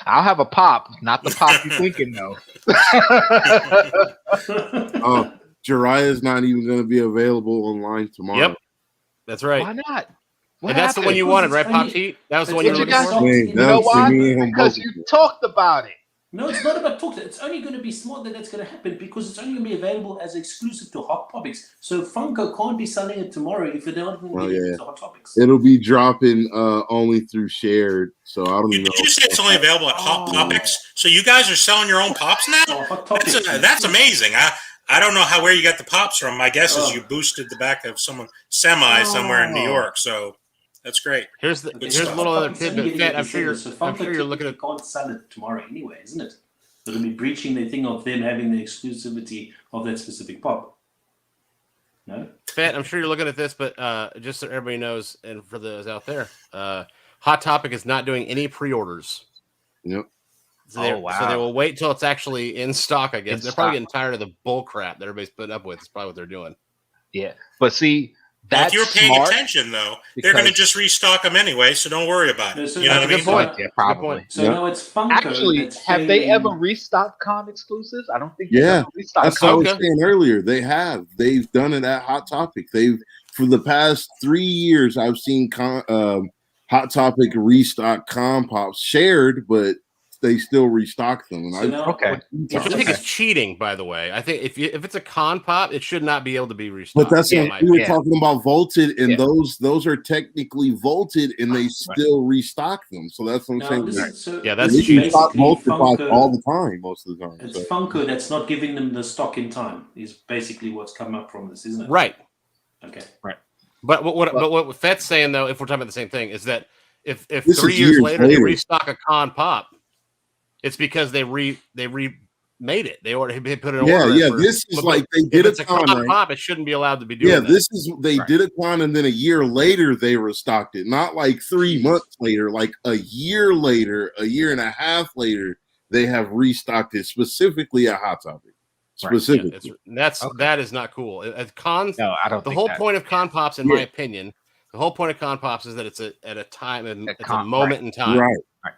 I'll have a pop, not the pop you're thinking though. Jiraiya is not even going to be available online tomorrow. Yep, that's right. Why not? And that's the one you wanted, right, Pop Heat? That was the one you were looking for? You know why? Because you talked about it. No, it's not about talking. It's only going to be smart that that's going to happen because it's only going to be available as exclusive to Hot Topics. So Funko can't be selling it tomorrow if they're not going to be to Hot Topics. It'll be dropping only through shared. So I don't know. Did you say it's only available at Hot Topics? So you guys are selling your own pops now? That's amazing. I don't know where you got the pops from. My guess is you boosted the back of someone somewhere in New York. So that's great. Here's a little other tidbit. Fett, I'm sure you're looking at. Can't sell it tomorrow anyway, isn't it? They'll be breaching the thing of them having the exclusivity of that specific pop. No, Fett, I'm sure you're looking at this, but just so everybody knows, and for those out there, Hot Topic is not doing any pre-orders. Yep. So they will wait till it's actually in stock. I guess they're probably getting tired of the bull crap that everybody's putting up with. It's probably what they're doing. Yeah, but see. If you're paying attention, though, they're going to just restock them anyway, so don't worry about it. You know what I mean? Point. Yeah, probably. So no, it's Funko. Actually, have they ever restocked con exclusives? I don't think. Yeah, that's what I was Ahsoka. saying earlier. They have. They've done it at Hot Topic. For the past 3 years, I've seen Hot Topic restock con pops shared, but they still restock them. And I think it's cheating, by the way. I think if it's a con pop, it should not be able to be restocked. But that's what we were talking about vaulted, and those are technically vaulted, and they still restock them. So that's what I'm saying. That's cheating. Vaulted all the time, most of the time. It's Funko that's not giving them the stock in time. Is basically what's come up from this, isn't it? Right. Okay. Right. But what Fett's saying though, if we're talking about the same thing, is that if 3 years later they restock a con pop, it's because they remade it. They put it in order. Yeah. This is like they did a con pop. It shouldn't be allowed to be doing. Yeah, that. They did a con, and then a year later they restocked it. Not like 3 months later, like a year later, a year and a half later, they have restocked it specifically at Hot Topic. Specifically, that is not cool. Cons. No, I don't. The whole point of con pops, in my opinion, the whole point of con pops is that it's at a time and it's a moment in time. Right.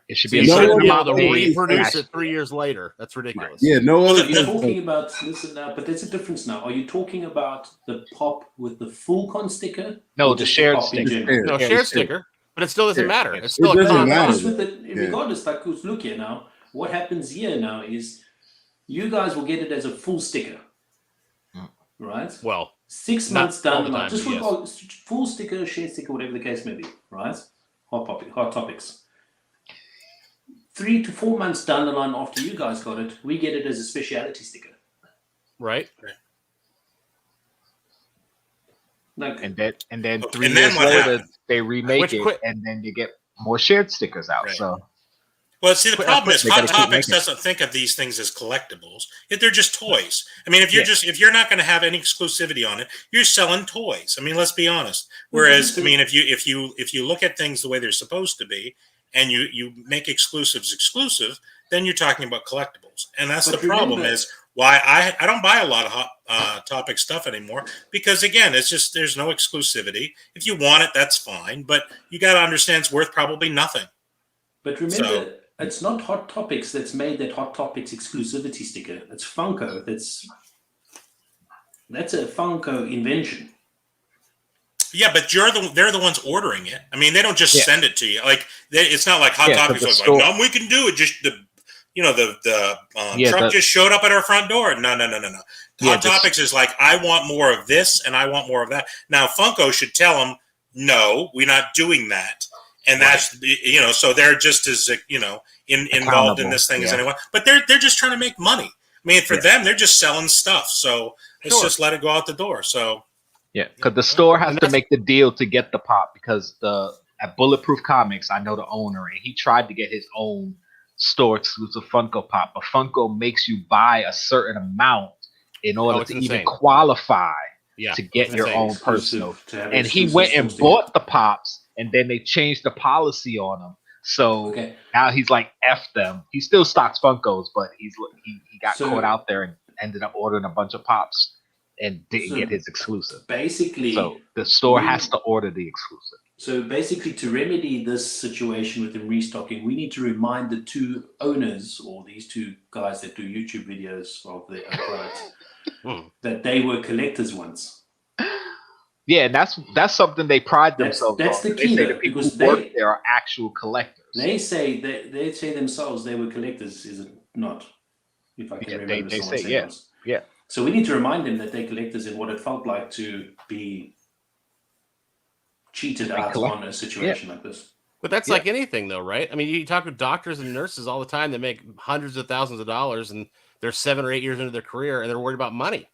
It should be able to reproduce it 3 years later. That's ridiculous. Yeah, no other. You're talking about listen now, but there's a difference now. Are you talking about the pop with the full con sticker? No, the shared sticker. No, shared sticker, but it still doesn't matter. It's still a con. Regardless, like look here now. What happens here now is you guys will get it as a full sticker, right? Well, 6 months down the line, just full sticker, share sticker, whatever the case may be, right? Hot Topics. 3 to 4 months down the line after you guys got it, we get it as a speciality sticker. Right. Like, and then And 3 then years what later happened? they remake Which it, quit- and then you get more shared stickers out. Right. So Well, see, the problem is they Hot gotta keep Topics making it. doesn't think of these things as collectibles. They're just toys. I mean, if you're not going to have any exclusivity on it, you're selling toys. I mean, let's be honest. Whereas, I mean, if you look at things the way they're supposed to be, and you make exclusives exclusive, then you're talking about collectibles. And that's the problem is why I don't buy a lot of Hot Topic stuff anymore, because again, it's just there's no exclusivity. If you want it, that's fine, but you got to understand it's worth probably nothing. But remember, it's not Hot Topics that's made that Hot Topics exclusivity sticker. It's Funko. That's a Funko invention. Yeah, but they're the ones ordering it. I mean, they don't just send it to you. Like it's not like Hot Topics was like, no, we can do it. Just the truck just showed up at our front door. No. Hot Topics is like, I want more of this and I want more of that. Now Funko should tell them, no, we're not doing that. And that's so they're just as involved in this thing as anyone. But they're just trying to make money. I mean, for them, they're just selling stuff. So let's just let it go out the door. So yeah, because the store has to make the deal to get the pop. Because at Bulletproof Comics, I know the owner, and he tried to get his own store exclusive Funko Pop, but Funko makes you buy a certain amount in order to even qualify to get your own personal. And he went and bought the pops, and then they changed the policy on them. So now he's like, F them. He still stocks Funkos, but he got caught out there and ended up ordering a bunch of pops and didn't get his exclusive. Basically, so the store has to order the exclusive. So basically, to remedy this situation with them restocking, we need to remind the two owners, or these two guys that do YouTube videos of their own products, that they were collectors once. Yeah, and that's something they pride themselves on. That's the key, the people who work there are actual collectors. They say themselves they were collectors, is it not? If I can remember, they say yeah. So we need to remind them that they're collectors and what it felt like to be cheated out on a situation like this. But that's like anything, though, right? I mean, you talk to doctors and nurses all the time that make hundreds of thousands of dollars, and they're 7 or 8 years into their career, and they're worried about money.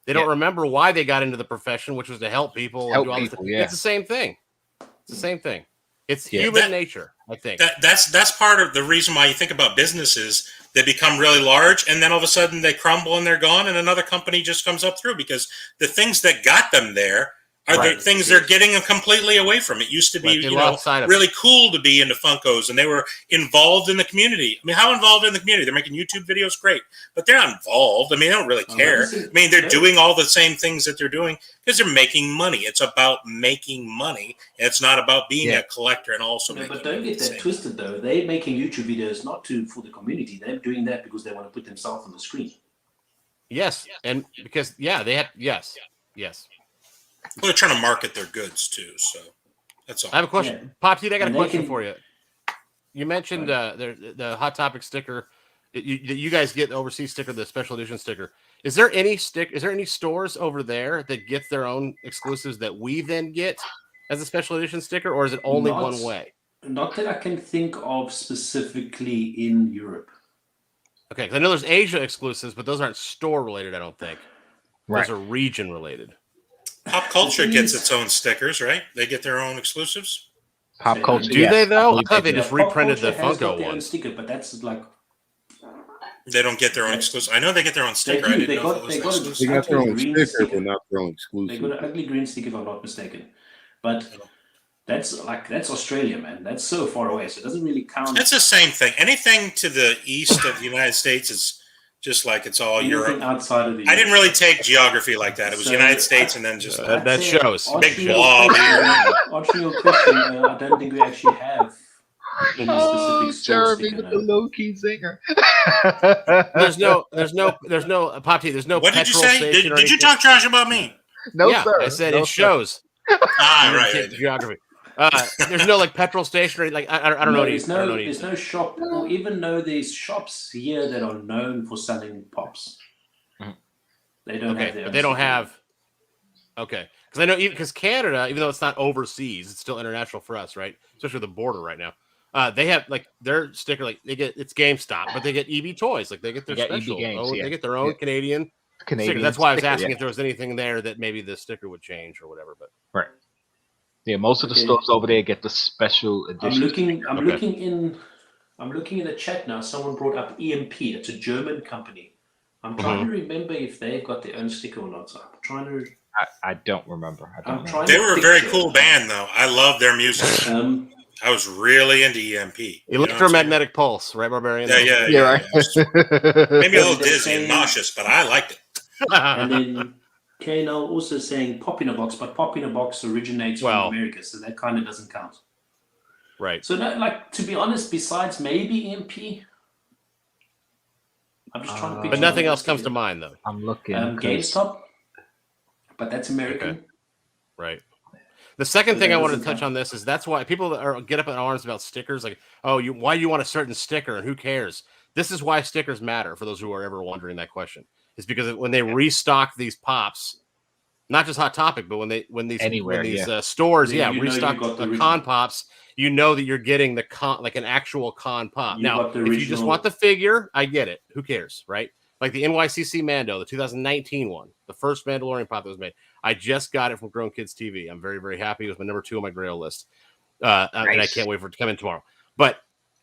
They don't remember why they got into the profession, which was to help people. It's the same thing. It's the same thing. It's human nature, I think. That's part of the reason why you think about businesses. They become really large, and then all of a sudden they crumble and they're gone, and another company just comes up through, because the things that got them there are the things they're getting completely away from. It used to be, really cool to be into Funkos, and they were involved in the community. I mean, how involved in the community? They're making YouTube videos, great, but they're not involved. I mean, they don't really care. I mean, they're doing all the same things that they're doing because they're making money. It's about making money. It's not about being a collector and also making money. But don't get that twisted, though. They're making YouTube videos not for the community. They're doing that because they want to put themselves on the screen. Yes, and because they have yes. Well, they're trying to market their goods too, so that's all. I have a question, Popsy. I got a question for you. You mentioned the Hot Topic sticker. You guys get the overseas sticker, the special edition sticker. Is there any stores over there that get their own exclusives that we then get as a special edition sticker, or is it only one way? Not that I can think of specifically in Europe. Okay, because I know there's Asia exclusives, but those aren't store related. I don't think. Right. Those are region related. Pop Culture gets its own stickers, right? They get their own exclusives. Pop Culture, do they though? I thought they just reprinted the Funko one sticker, but that's like they don't get their own exclusive. I know they get their own sticker. They got their own sticker, but not their own exclusive. They got an ugly green sticker, if I'm not mistaken. But that's Australia, man. That's so far away, so it doesn't really count. It's the same thing. Anything to the east of the United States is just like it's all Europe. Outside of the I didn't really take geography like that. It was United States and then just that shows. Big blob. Answering your question, I don't think we actually have any specific Jeremy with the low key zinger. There's no Popsy. There's no. What did you say? Did you talk trash about me? No, sir. I said it shows. Right. Geography. There's no like petrol station or like I don't know. There's no shop, or even though there's shops here that are known for selling pops. They don't have. But they don't have. Okay, because I know because Canada, even though it's not overseas, it's still international for us, right? Especially the border right now. They have like their sticker, like it's GameStop, but they get EB Toys, like they get their special. EB Games, They get their own Canadian Canadian. That's why I was sticker, asking yeah. if there was anything there that maybe the sticker would change or whatever. But Right. Yeah, most of the stores over there get the special edition. I'm looking in the chat now. Someone brought up EMP. It's a German company. I'm trying to remember if they've got their own sticker or not. So I'm trying to. I don't remember. They were a very cool band, though. I love their music. I was really into EMP. Electromagnetic pulse, right, Barbarian? Yeah, right. Maybe a little dizzy and nauseous, but I liked it. And then KNL also saying Pop in a Box, but Pop in a Box originates from America, so that kind of doesn't count. Right. So, to be honest, besides maybe EMP, I'm just trying to pick. But nothing else comes to mind, though. I'm looking. GameStop, but that's American. Okay. Right. The second thing I want to touch on this is that's why people get up in arms about stickers. Like, why do you want a certain sticker and who cares? This is why stickers matter for those who are ever wondering that question. It's because when they restock these pops, not just Hot Topic, but when these stores, restock the con pops, you know that you're getting the con, like an actual con pop. Now, if you just want the figure, I get it. Who cares, right? Like the NYCC Mando, the 2019 one, the first Mandalorian pop that was made. I just got it from Grown Kids TV. I'm very, very happy. It was my number 2 on my Grail list. Nice. And I can't wait for it to come in tomorrow. But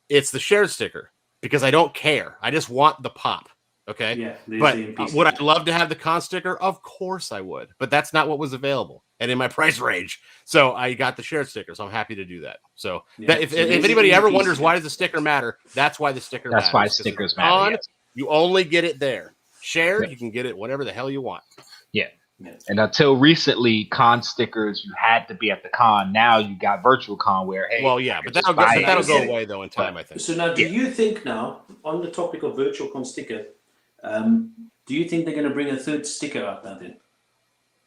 it's the shared sticker because I don't care. I just want the pop. Okay. Yeah. But would I love to have the con sticker? Of course I would. But that's not what was available and in my price range. So I got the shared sticker. So I'm happy to do that. So if anybody ever wonders why does the sticker matter, that's why the sticker matters. That's why stickers matter. Yes. You only get it there. Shared, you can get it whatever the hell you want. Yeah. And until recently, con stickers, you had to be at the con. Now you got virtual con where, hey. Well, yeah, but that'll go away, though, in time, I think. So now, do you think now, on the topic of virtual con sticker, do you think they're going to bring a third sticker out now then?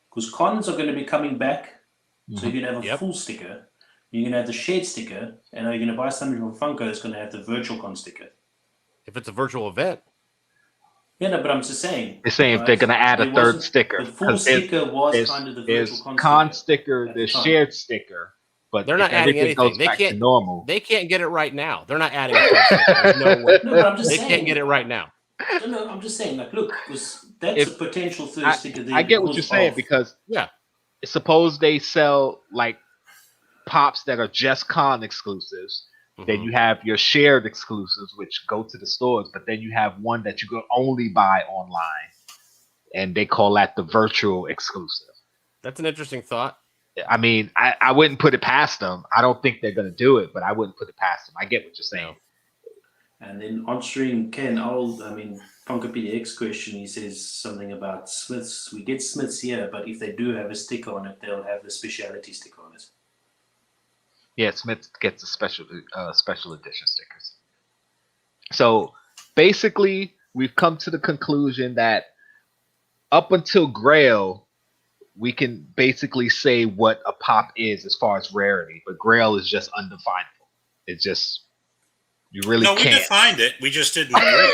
Because cons are going to be coming back. So you're going to have a full sticker. You're going to have the shared sticker. And you're going to buy something from Funko that's going to have the virtual con sticker. If it's a virtual event. Yeah, no, but I'm just saying. They're saying if they're going to add a third sticker. The full sticker was kind of the virtual con sticker, the shared sticker. But they're not adding anything. They can't normal. They can't get it right now. They're not adding a third sticker. There's no way. No, but I'm just saying. They can't get it right now. No, I'm just saying, look, that's a potential third sticker. I get what you're saying because suppose they sell like pops that are just con exclusives. Then you have your shared exclusives, which go to the stores, but then you have one that you can only buy online, and they call that the virtual exclusive. That's an interesting thought. I mean, I wouldn't put it past them. I don't think they're going to do it, but I wouldn't put it past them. I get what you're saying. And then on stream, Funko PDX question, he says something about Smiths. We get Smiths here, but if they do have a sticker on it, they'll have the speciality sticker on it. Yeah, Smith gets the special edition stickers. So basically, we've come to the conclusion that up until Grail, we can basically say what a pop is as far as rarity, but Grail is just undefinable. It's just you really can't. We defined it. We just didn't agree.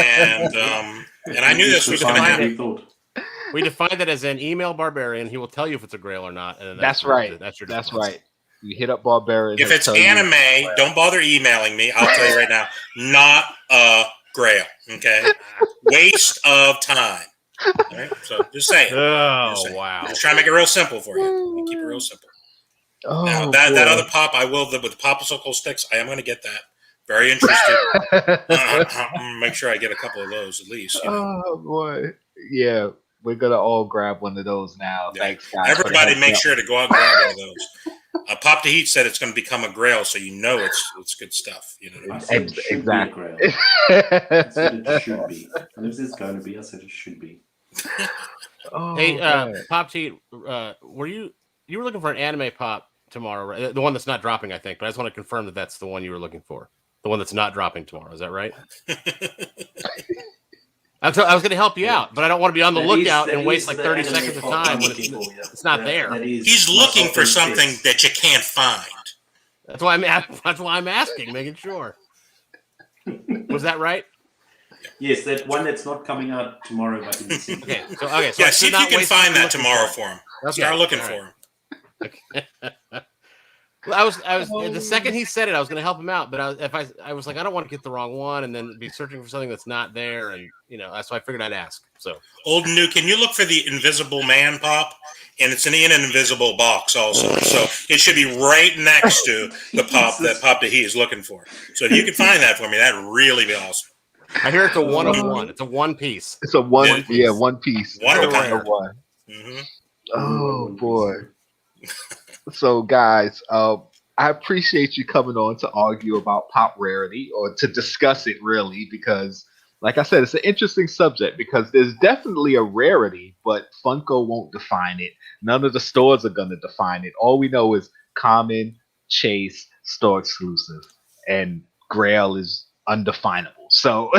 and I knew this was going to happen. We defined it as an email Barbarian. He will tell you if it's a Grail or not. And that's right. That's right. You hit up Barbarian. If it's anime, don't bother emailing me. I'll tell you right now, not a Grail. Okay, waste of time. All right? So just saying. Wow. Just try to make it real simple for you. Keep it real simple. Now that other pop, I will with the popsicle sticks. I am going to get that. Very interested. Make sure I get a couple of those at least. Oh boy, yeah. We're gonna all grab one of those now. Yeah. Thanks, guys. Everybody, make sure to go out and grab one of those. Pop to Heat said it's going to become a Grail, so you know it's good stuff. You know, exactly. I said it should be. And if it's going to be, I said it should be. Hey, Pop to Heat, were you looking for an anime pop tomorrow? Right? The one that's not dropping, I think. But I just want to confirm that that's the one you were looking for. The one that's not dropping tomorrow. Is that right? I was going to help you out, but I don't want to be on the lookout and waste like 30 seconds of time when it's not there. He's looking for something that you can't find. That's why I'm asking, making sure. Was that right? Yes, that one that's not coming out tomorrow. But so see if you can find that tomorrow for him. Start looking for him. I was the second he said it, I was going to help him out, but I was like, I don't want to get the wrong one and then be searching for something that's not there, and that's why I figured I'd ask. So Old and new, can you look for the Invisible Man pop? And it's in an invisible box also, so it should be right next to the pop that he is looking for. So if you could find that for me, that'd really be awesome. I hear it's a 1 of 1. It's a one piece. It's a one piece. One piece. One of a one. Mm-hmm. Oh boy. So guys, I appreciate you coming on to argue about Pop Rarity, or to discuss it really, because like I said, it's an interesting subject because there's definitely a rarity, but Funko won't define it. None of the stores are going to define it. All we know is common, chase, store exclusive, and Grail is undefinable. So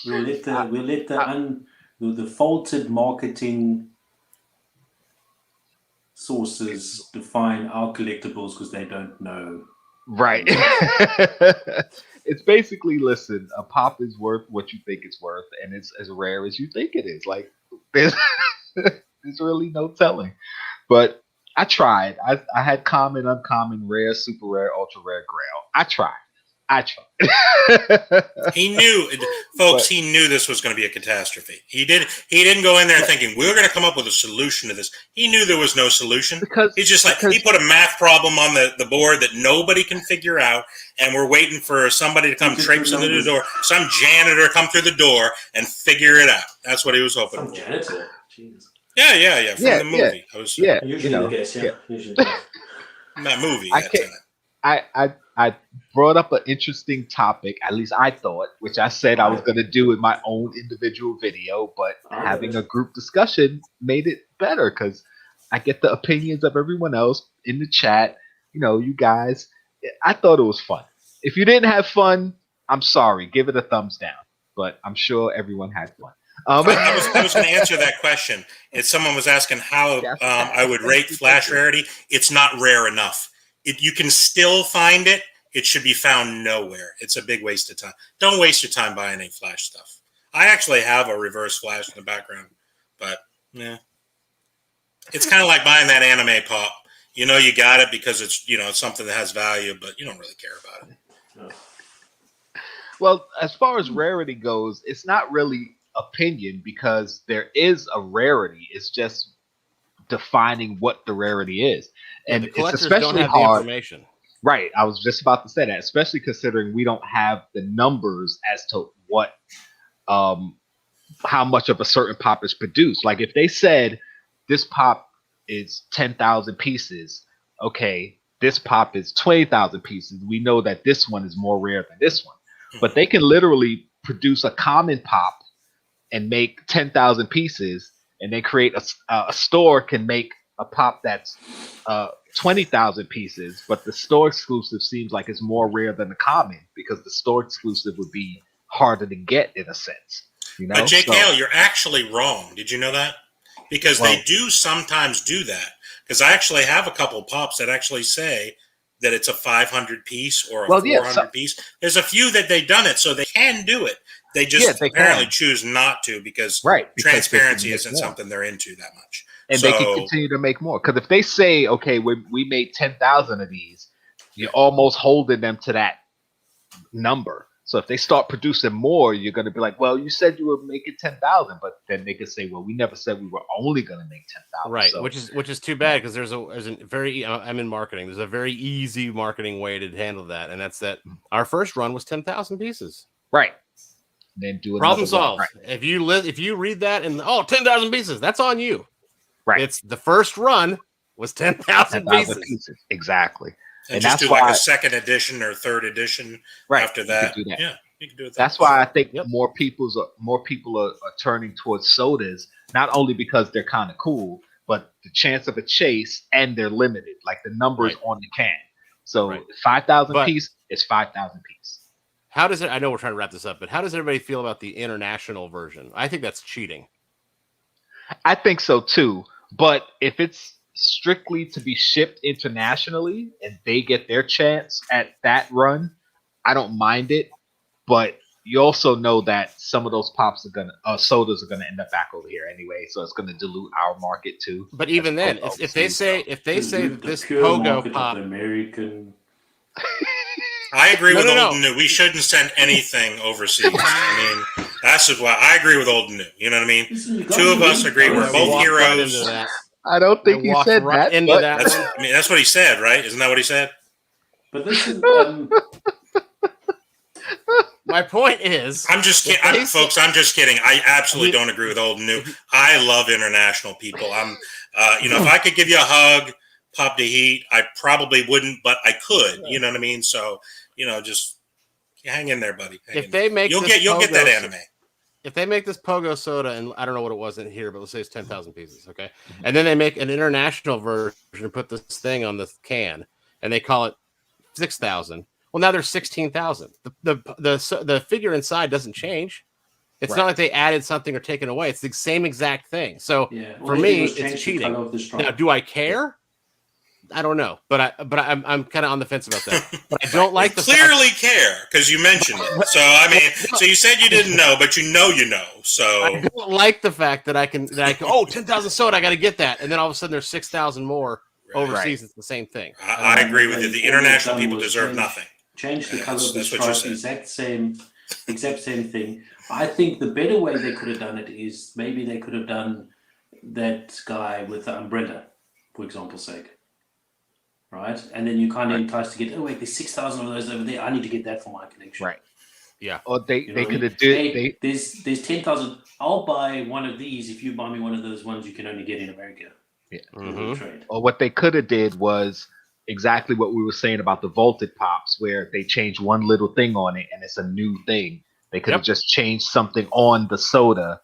we'll let the faulted marketing sources define our collectibles because they don't know. Right. It's basically, listen, a pop is worth what you think it's worth, and it's as rare as you think it is. Like, there's really no telling. But I tried. I had common, uncommon, rare, super rare, ultra rare, Grail. I tried. He knew, folks. He knew this was going to be a catastrophe. He didn't go in there thinking we're going to come up with a solution to this. He knew there was no solution. He's just like, he put a math problem on the board that nobody can figure out, and we're waiting for somebody to come traipse into the door, some janitor come through the door and figure it out. That's what he was hoping for. Janitor. Jeez. Yeah. From the movie. Usually the guess. Usually that movie. I brought up an interesting topic, at least I thought, which I said I was going to do in my own individual video, but having a group discussion made it better because I get the opinions of everyone else in the chat. You guys, I thought it was fun. If you didn't have fun, I'm sorry. Give it a thumbs down, but I'm sure everyone had fun. I was going to answer that question. If someone was asking how I would rate Flash Rarity, it's not rare enough. You can still find it. It should be found nowhere. It's a big waste of time. Don't waste your time buying any Flash stuff. I actually have a reverse Flash in the background, but yeah, it's kind of like buying that anime pop. You got it because it's it's something that has value, but you don't really care about it. No. Well, as far as rarity goes, it's not really opinion because there is a rarity. It's just defining what the rarity is, and it's especially hard. Information. Right, I was just about to say that, especially considering we don't have the numbers as to what, how much of a certain pop is produced. Like if they said this pop is 10,000 pieces, okay, this pop is 20,000 pieces. We know that this one is more rare than this one, but they can literally produce a common pop and make 10,000 pieces, and they create a store can make a pop that's 20,000 pieces, but the store exclusive seems like it's more rare than the common because the store exclusive would be harder to get in a sense. But JKL, you're actually wrong. Did you know that? Because they do sometimes do that. Because I actually have a couple of pops that actually say that it's a 500 piece or a 400 piece. There's a few that they've done it, so they can do it. They just apparently choose not to because transparency isn't something they're into that much. And they can continue to make more. Because if they say, okay, we made 10,000 of these, you're almost holding them to that number. So if they start producing more, you're going to be like, well, you said you were making 10,000, but then they could say, well, we never said we were only going to make 10,000. Right, so, which is too bad because there's a very I'm in marketing. There's a very easy marketing way to handle that, and that's that our first run was 10,000 pieces. Right. Then do it. Problem solved. Right. If you read that and 10,000 pieces, that's on you. Right. It's the first run was 10,000 pieces. And Exactly. And just that's do like why a second edition or third edition after that. You can do that. Yeah, you can do it. That's why I think more people are turning towards sodas, not only because they're kind of cool, but the chance of a chase and they're limited, like the numbers on the can. So 5,000 piece is 5,000 piece. How does it? I know we're trying to wrap this up, but how does everybody feel about the international version? I think that's cheating. I think so too. But if it's strictly to be shipped internationally and they get their chance at that run, I don't mind it. But you also know that some of those pops are gonna sodas are gonna end up back over here anyway, so it's gonna dilute our market too. But even then, if they say that this pure pogo market pop, of the American. I agree with No. old and new. We shouldn't send anything overseas. I mean, that's just why I agree with old and new. You know what I mean? Two of us agree. We're both walked right heroes. into that. I don't think I he walked said right that. into But that. I mean, that's what he said, right? Isn't that what he said? But this is My point is, I'm just kidding, folks. I'm just kidding. I absolutely don't agree with old and new. I love international people. I'm, if I could give you a hug, pop the heat, I probably wouldn't, but I could. You know what I mean? So, just hang in there, buddy. if they make you'll get that anime. If they make this pogo soda, and I don't know what it was in here, but let's say it's 10,000 pieces, okay? And then they make an international version and put this thing on the can, and they call it 6,000. Well, now there's 16,000. The figure inside doesn't change. It's not like they added something or taken away. It's the same exact thing. So for me, it's cheating. Now, do I care? I don't know, but I'm kind of on the fence about that. But I don't like the clearly care because you mentioned it. So I mean, so you said you didn't know, but you know. So I don't like the fact that I can 10,000 soda. I got to get that, and then all of a sudden there's 6,000 more overseas. It's the same thing. I agree with you. The international people deserve nothing. Change the color of the stripe, exact same thing. I think the better way they could have done it is maybe they could have done that guy with the umbrella, for example's sake. Right, and then you kind of entice to get. Oh wait, there's 6,000 of those over there. I need to get that for my collection. Right. Yeah. Or they could have did. There's 10,000. I'll buy one of these if you buy me one of those ones you can only get in America. Yeah. Trade. Or what they could have did was exactly what we were saying about the vaulted pops, where they change one little thing on it and it's a new thing. They could have just changed something on the soda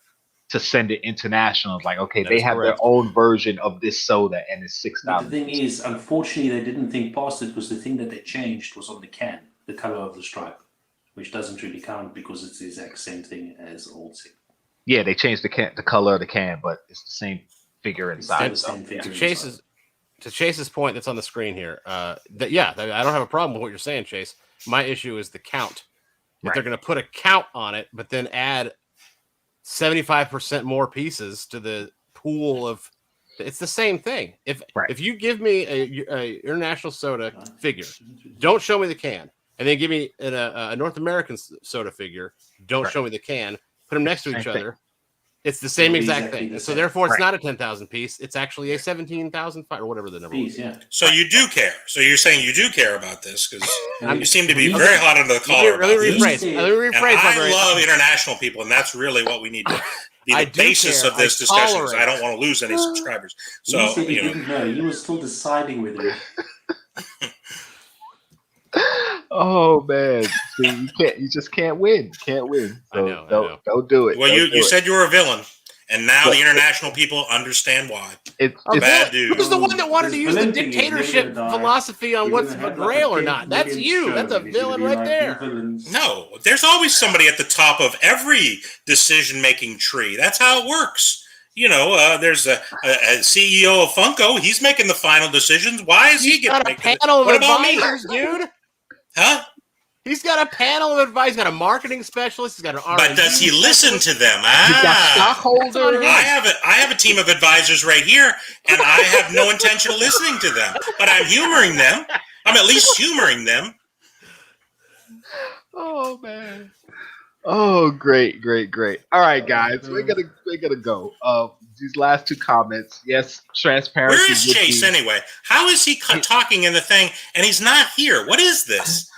to send it international. It's like, okay, they have their own version of this soda and it's 6,000. The thing is, unfortunately, they didn't think past it because the thing that they changed was on the can, the color of the stripe, which doesn't really count because it's the exact same thing as old Sig. Yeah, they changed the color of the can, but it's the same figure inside. To Chase's point that's on the screen here, I don't have a problem with what you're saying, Chase. My issue is the count. If they're going to put a count on it, but then add 75% more pieces to the pool of, it's the same thing. If you give me a international soda figure, don't show me the can, and then give me a North American soda figure, don't show me the can, put them next to each other. It's the same exact thing. And so therefore it's not a 10,000 piece. It's actually a 17,000 or whatever the number is. Yeah. So you do care. So you're saying you do care about this because you seem to be very hot under the collar. Let me rephrase. I love international people, and that's really what we need to be the basis of this discussion. I don't want to lose any subscribers. So he said he didn't know. He was still deciding with it. Oh man, see, you just can't win. So I know. Don't do it. Well, you said you were a villain, and now the international people understand why. It's bad dude. Who's the one that wanted to use the dictatorship philosophy on what's a Grail or not? That's you. That's a villain right there. No, there's always somebody at the top of every decision-making tree. That's how it works. There's a CEO of Funko. He's making the final decisions. Why is he getting a panel of advisors, dude? Huh? He's got a panel of advisors. He's got a marketing specialist. He's got an R&D. But does he listen to them? He's got stockholders. I have a team of advisors right here, and I have no intention of listening to them. But I'm humoring them. I'm at least humoring them. Oh man. Oh, great. All right, guys, we're gonna go. These last two comments, yes, transparency. Where is Chase anyway? How is he talking in the thing and he's not here? What is this?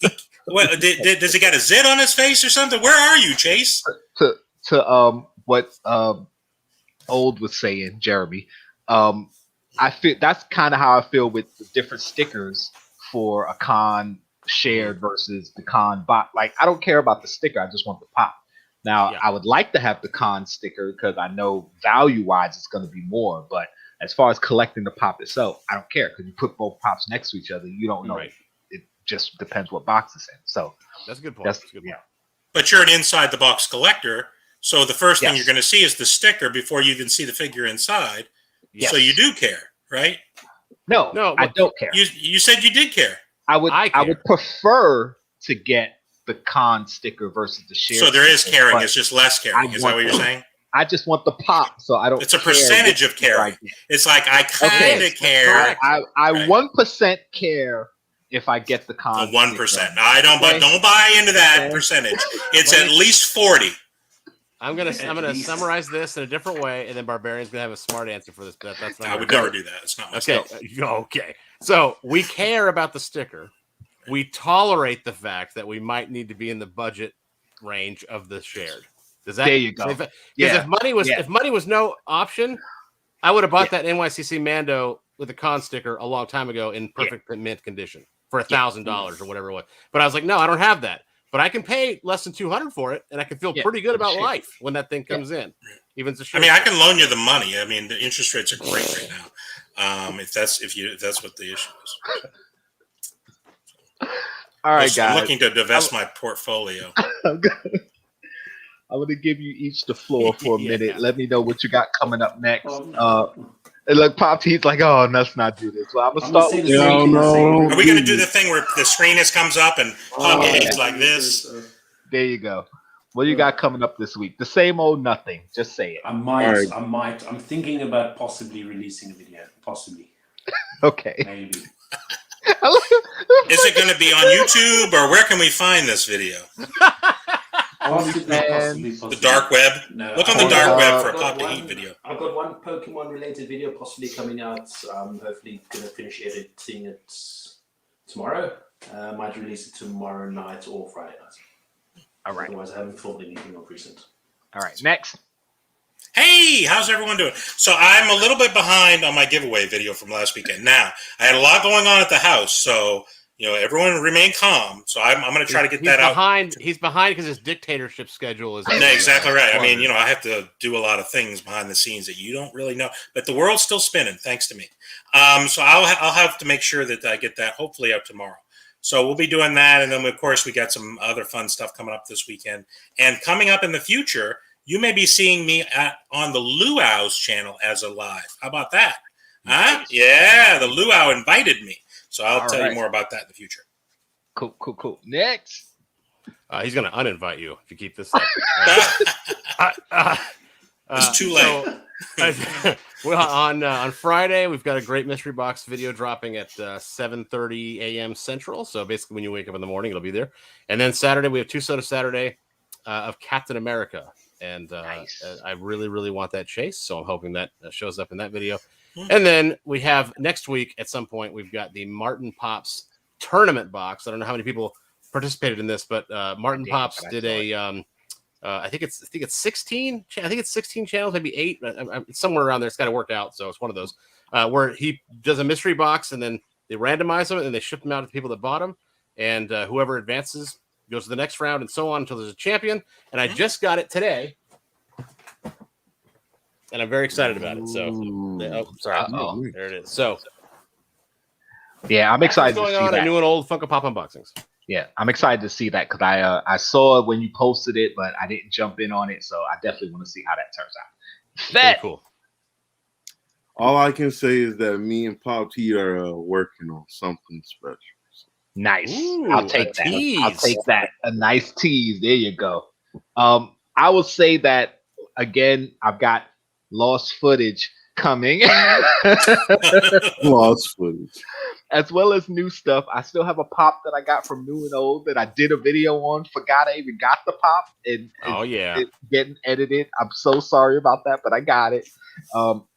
Does he got a zit on his face or something? Where are you, Chase? To what Old was saying, Jeremy. I feel that's kind of how I feel with the different stickers for a con shared versus the con bot. Like, I don't care about the sticker. I just want the pop. Now, I would like to have the con sticker because I know value-wise it's going to be more. But as far as collecting the pop itself, I don't care because you put both pops next to each other. You don't know. Right. It just depends what box it's in. So that's a good point. Yeah. But you're an inside-the-box collector, so the first thing you're going to see is the sticker before you even see the figure inside. Yes. So you do care, right? No, I don't care. You said you did care. I would prefer to get the con sticker versus the share. So there is sticker, caring. but It's just less caring. Is that what you're saying? I just want the pop, so I don't. It's a care percentage which of sticker I caring. get. It's like I kind Okay, of care. I Right. 1% care if I get the The con. 1%. I don't, but Okay. don't buy into that Okay. percentage. It's at least 40. I'm gonna summarize this in a different way, and then Barbarian's gonna have a smart answer for this. But that's not. I would never do that. It's not my Okay. style. Okay. So we care about the sticker. We tolerate the fact that we might need to be in the budget range of the shared. Does that? There you go. Because Yeah. if money was no option, I would have bought that NYCC Mando with a con sticker a long time ago in perfect mint condition for $1,000 or whatever it was. But I was like, no, I don't have that. But I can pay less than $200 for it, and I can feel pretty good about life when that thing comes in. Even I mean, I can loan you the money. I mean, the interest rates are great right now. If that's what the issue is. All right, guys. I'm looking to divest my portfolio. I'm going to give you each the floor for a minute. Let me know what you got coming up next. And look, Pop T's like, oh, let's not do this. Well, I'm going to start with you. Are we going to do the thing where the screen comes up and it's like this? There you go. What do you got coming up this week? The same old nothing. Just say it. I might. I'm thinking about possibly releasing a video. Possibly. Okay. Maybe. Is it going to be on YouTube, or where can we find this video? Possibly. The dark web. No, Look on the dark web for a Pop to Heat video. I've got one Pokemon related video possibly coming out. I'm hopefully going to finish editing it tomorrow. Might release it tomorrow night or Friday night. All right. Otherwise, I haven't filmed anything of recent. All right. Next. Hey, how's everyone doing? So I'm a little bit behind on my giveaway video from last weekend. Now, I had a lot going on at the house, so everyone remain calm. So I'm going to try to get that out. He's behind because his dictatorship schedule is. No, exactly right. I mean, I have to do a lot of things behind the scenes that you don't really know, but the world's still spinning thanks to me. So I'll have to make sure that I get that hopefully out tomorrow. So we'll be doing that, and then of course we got some other fun stuff coming up this weekend, and coming up in the future. You may be seeing me on the Luau's channel as a live. How about that? Huh? Yeah, the Luau invited me. So I'll tell you more about that in the future. Cool. Next. He's going to uninvite you if you keep this up. It's too late. Well, on Friday, we've got a great mystery box video dropping at 7:30 a.m. Central. So basically when you wake up in the morning, it'll be there. And then Saturday, we have two soda Saturday of Captain America. And I really, really want that chase. So I'm hoping that shows up in that video. And then we have next week at some point, we've got the Martin Pops tournament box. I don't know how many people participated in this, but Martin Pops did a, I think it's 16. I think it's 16 channels, maybe 8. It's somewhere around there. It's got to work out. So it's one of those where he does a mystery box and then they randomize them and they ship them out to the people that bought them. And whoever advances goes to the next round and so on until there's a champion. And I just got it today. And I'm very excited about it. So, there it is. So, yeah, I'm excited to what's see going on? that. New and old Funko Pop unboxings. Yeah, I'm excited to see that because I saw it when you posted it, but I didn't jump in on it. So I definitely want to see how that turns out. Very cool. All I can say is that me and Pop T are working on something special. Nice. Ooh, I'll take that. tease. I'll take that. A nice tease. There you go. I will say that again. I've got lost footage coming, Lost footage, as well as new stuff. I still have a pop that I got from New and Old that I did a video on. Forgot I even got the pop, and it's getting edited. I'm so sorry about that, but I got it.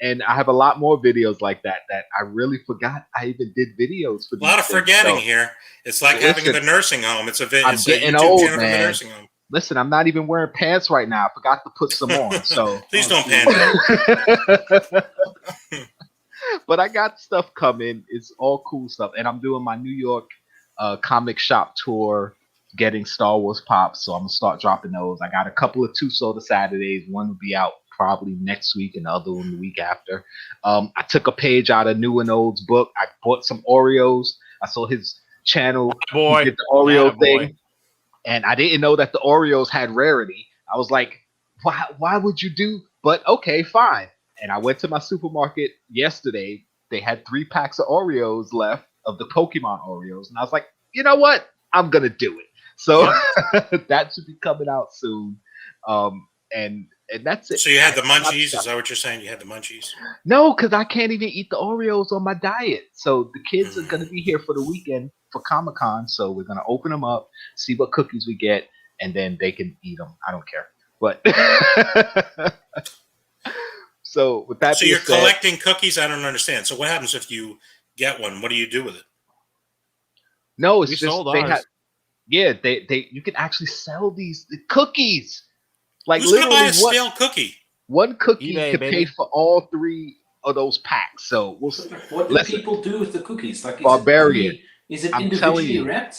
And I have a lot more videos like that I really forgot I even did videos for. A lot of forgetting here. It's like having the nursing home. It's a getting YouTube old, channel man. from the nursing home. Listen, I'm not even wearing pants right now. I forgot to put some on. So please don't panic. But I got stuff coming. It's all cool stuff, and I'm doing my New York comic shop tour, getting Star Wars pops. So I'm gonna start dropping those. I got a couple of 2 soda Saturdays. One will be out probably next week, and the other one the week after. I took a page out of New and Old's book. I bought some Oreos. I saw his channel. He did the Oreo thing. And I didn't know that the Oreos had rarity. I was like, why would you do? But okay, fine. And I went to my supermarket yesterday. They had 3 packs of Oreos left of the Pokemon Oreos. And I was like, you know what? I'm going to do it. So that should be coming out soon. And that's it. So you had the munchies? Is that what you're saying? You had the munchies? No, because I can't even eat the Oreos on my diet. So the kids are going to be here for the weekend for Comic-Con. So we're going to open them up, see what cookies we get, and then they can eat them. I don't care. But so with that, so you're collecting cookies? I don't understand. So what happens if you get one? What do you do with it? No, it's We just sold they ours. have. Yeah, they you can actually sell these cookies. Like Who's gonna buy literally a stale cookie? one cookie eBay, could baby. pay for all 3 of those packs. So we'll see. What do Listen, people do with the cookies? Like, Barbarian. Is it I'm telling individually you. wrapped?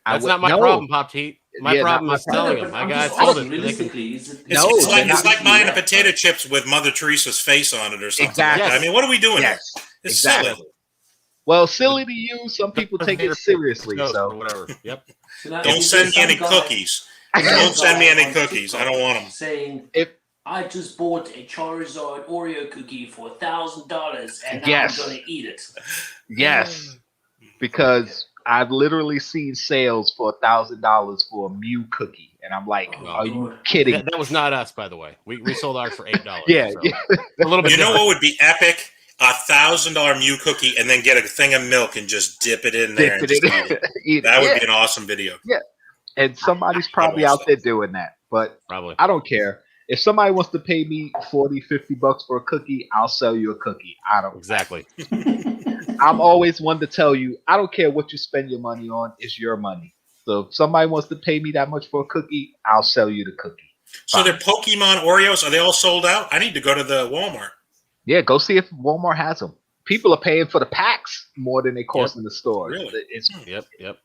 That's not my problem, Pop Heat. My Yeah, problem not is my selling problem. them. I I'm got just sold asking, it. realistically, is it? No, It's they're like not buying a potato chips with Mother Teresa's face on it or something. Exactly. Like that. I mean, what are we doing? Yes, Here? It's exactly. silly. Well, silly to you. Some people take it seriously. Or So whatever. Yep. So now, Don't is send there me any some guy- cookies. Don't send me any on cookies. I TikTok don't want them. Saying, if I just bought a Charizard Oreo cookie for $1,000 and now Yes. I'm going to eat it. yes, because I've literally seen sales for $1,000 for a Mew cookie, and I'm like, Oh, are you God. kidding? That was not us, by the way. We sold ours for $8. Yeah, so. yeah. A little bit. You know different. what would be epic? $1,000 Mew cookie, and then get a thing of milk and just dip it in there and just eat it. Eat That it. would Yeah. be an awesome video. And somebody's probably watch out that. there doing that, but Probably. I don't care. If somebody wants to pay me $40-$50 for a cookie, I'll sell you a cookie. I don't. Exactly. I'm always one to tell you, I don't care what you spend your money on, it's your money. So if somebody wants to pay me that much for a cookie, I'll sell you the cookie. So they're Pokemon Oreos. Are they all sold out? I need to go to the Walmart. Yeah, go see if Walmart has them. People are paying for the packs more than they cost in the store. Really? It's, Yep.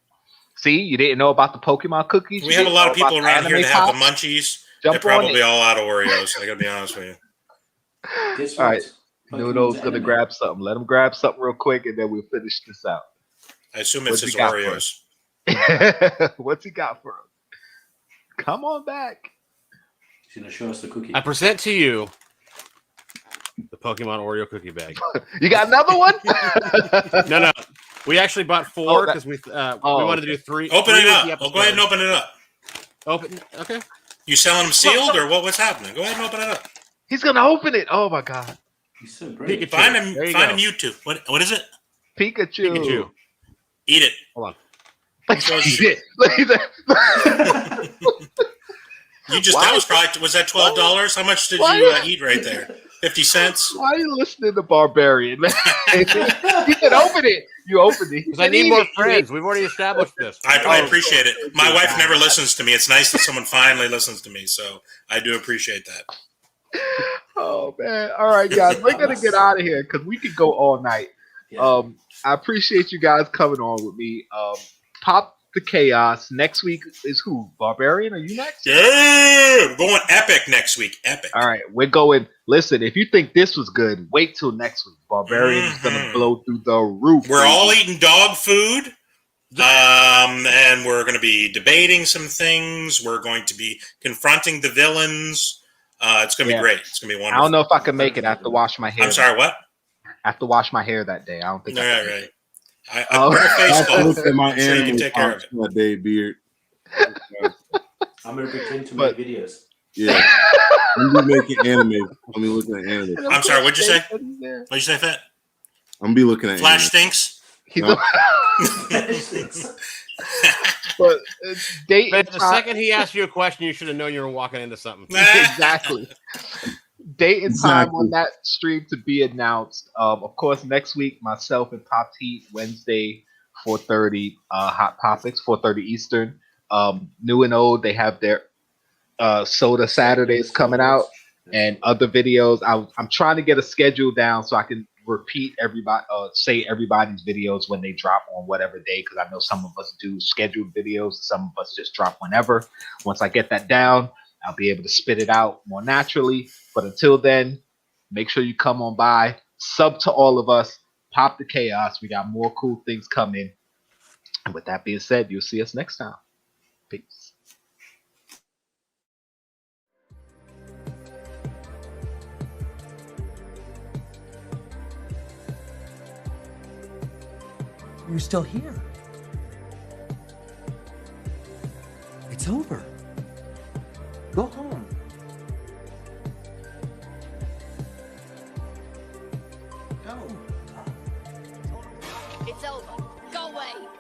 see, you didn't know about the Pokemon cookies? We You have a didn't lot know of people about around here anime that have the pops? munchies. Jump They're on probably it. all out of Oreos. I gotta be honest with you. Guess All what? right. Pokemon's Nuno's gonna anime. grab something. Let him grab something real quick, and then we'll finish this out. I assume What's it's he his got for Oreos. What's he got for him? Come on back. He's going to show us the cookie. I present to you the Pokemon Oreo cookie bag. You got another one? No. We actually bought 4 Oh, that- because we oh, wanted to do 3. Open 3 it was up. the Oh, go ahead and open it up. Open. Okay. You selling them sealed or what's happening? Go ahead and open it up. He's gonna open it. Oh my god. He's so brave. Pikachu. Find him. There you Find go. him YouTube. What is it? Pikachu. Pikachu. Eat it. Hold on. Shit. Look at that. You just Why? that was probably was that $12? How much did Why? you eat right there? 50 cents. Why are you listening to Barbarian? Man? He said open it. You opened it. He Because I said, need "Eat more it." friends. We've already established this. I Oh, appreciate it. My okay. wife never listens to me. It's nice that someone finally listens to me, so I do appreciate that. Oh man. All right, guys. We're gonna get out of here because we could go all night. Yeah. I appreciate you guys coming on with me. Pop the chaos. Next week is who? Barbarian? Are you next? Yeah, we're going epic next week. Epic. All right, we're going. Listen, if you think this was good, wait till next week. Barbarian is gonna Mhm. blow through the roof. We're all eating dog food. And we're going to be debating some things. We're going to be confronting the villains. It's going to be great. It's going to be I wonderful. don't know if I can make it. I have to wash my hair. I'm sorry, what? I have to wash my hair that day. I don't think. All I right, can. right. I Oh. put a face I cloth looked at my so you can anime take care of pops it. my day beard. I'm going to pretend to But- make videos. Yeah, I'm gonna be making anime. I'm be looking at anime. I'm sorry, what'd you say? What'd you say, Fat? I'm gonna be looking at Flash anime. stinks? He's No. but date But and the time, second he asked you a question, you should have known you were walking into something. exactly. Date and time Exactly. on that stream to be announced. Of course, next week, myself and Pop Heat, Wednesday, 4:30, Hot Topics, 4:30 Eastern. New and old, they have their Soda Saturdays coming out and other videos. I'm trying to get a schedule down so I can repeat everybody, say everybody's videos when they drop on whatever day, because I know some of us do scheduled videos, some of us just drop whenever. Once I get that down, I'll be able to spit it out more naturally. But until then, make sure you come on by, sub to all of us, pop the chaos. We got more cool things coming. And with that being said, you'll see us next time. Peace. You're still here. go. It's over. Go away.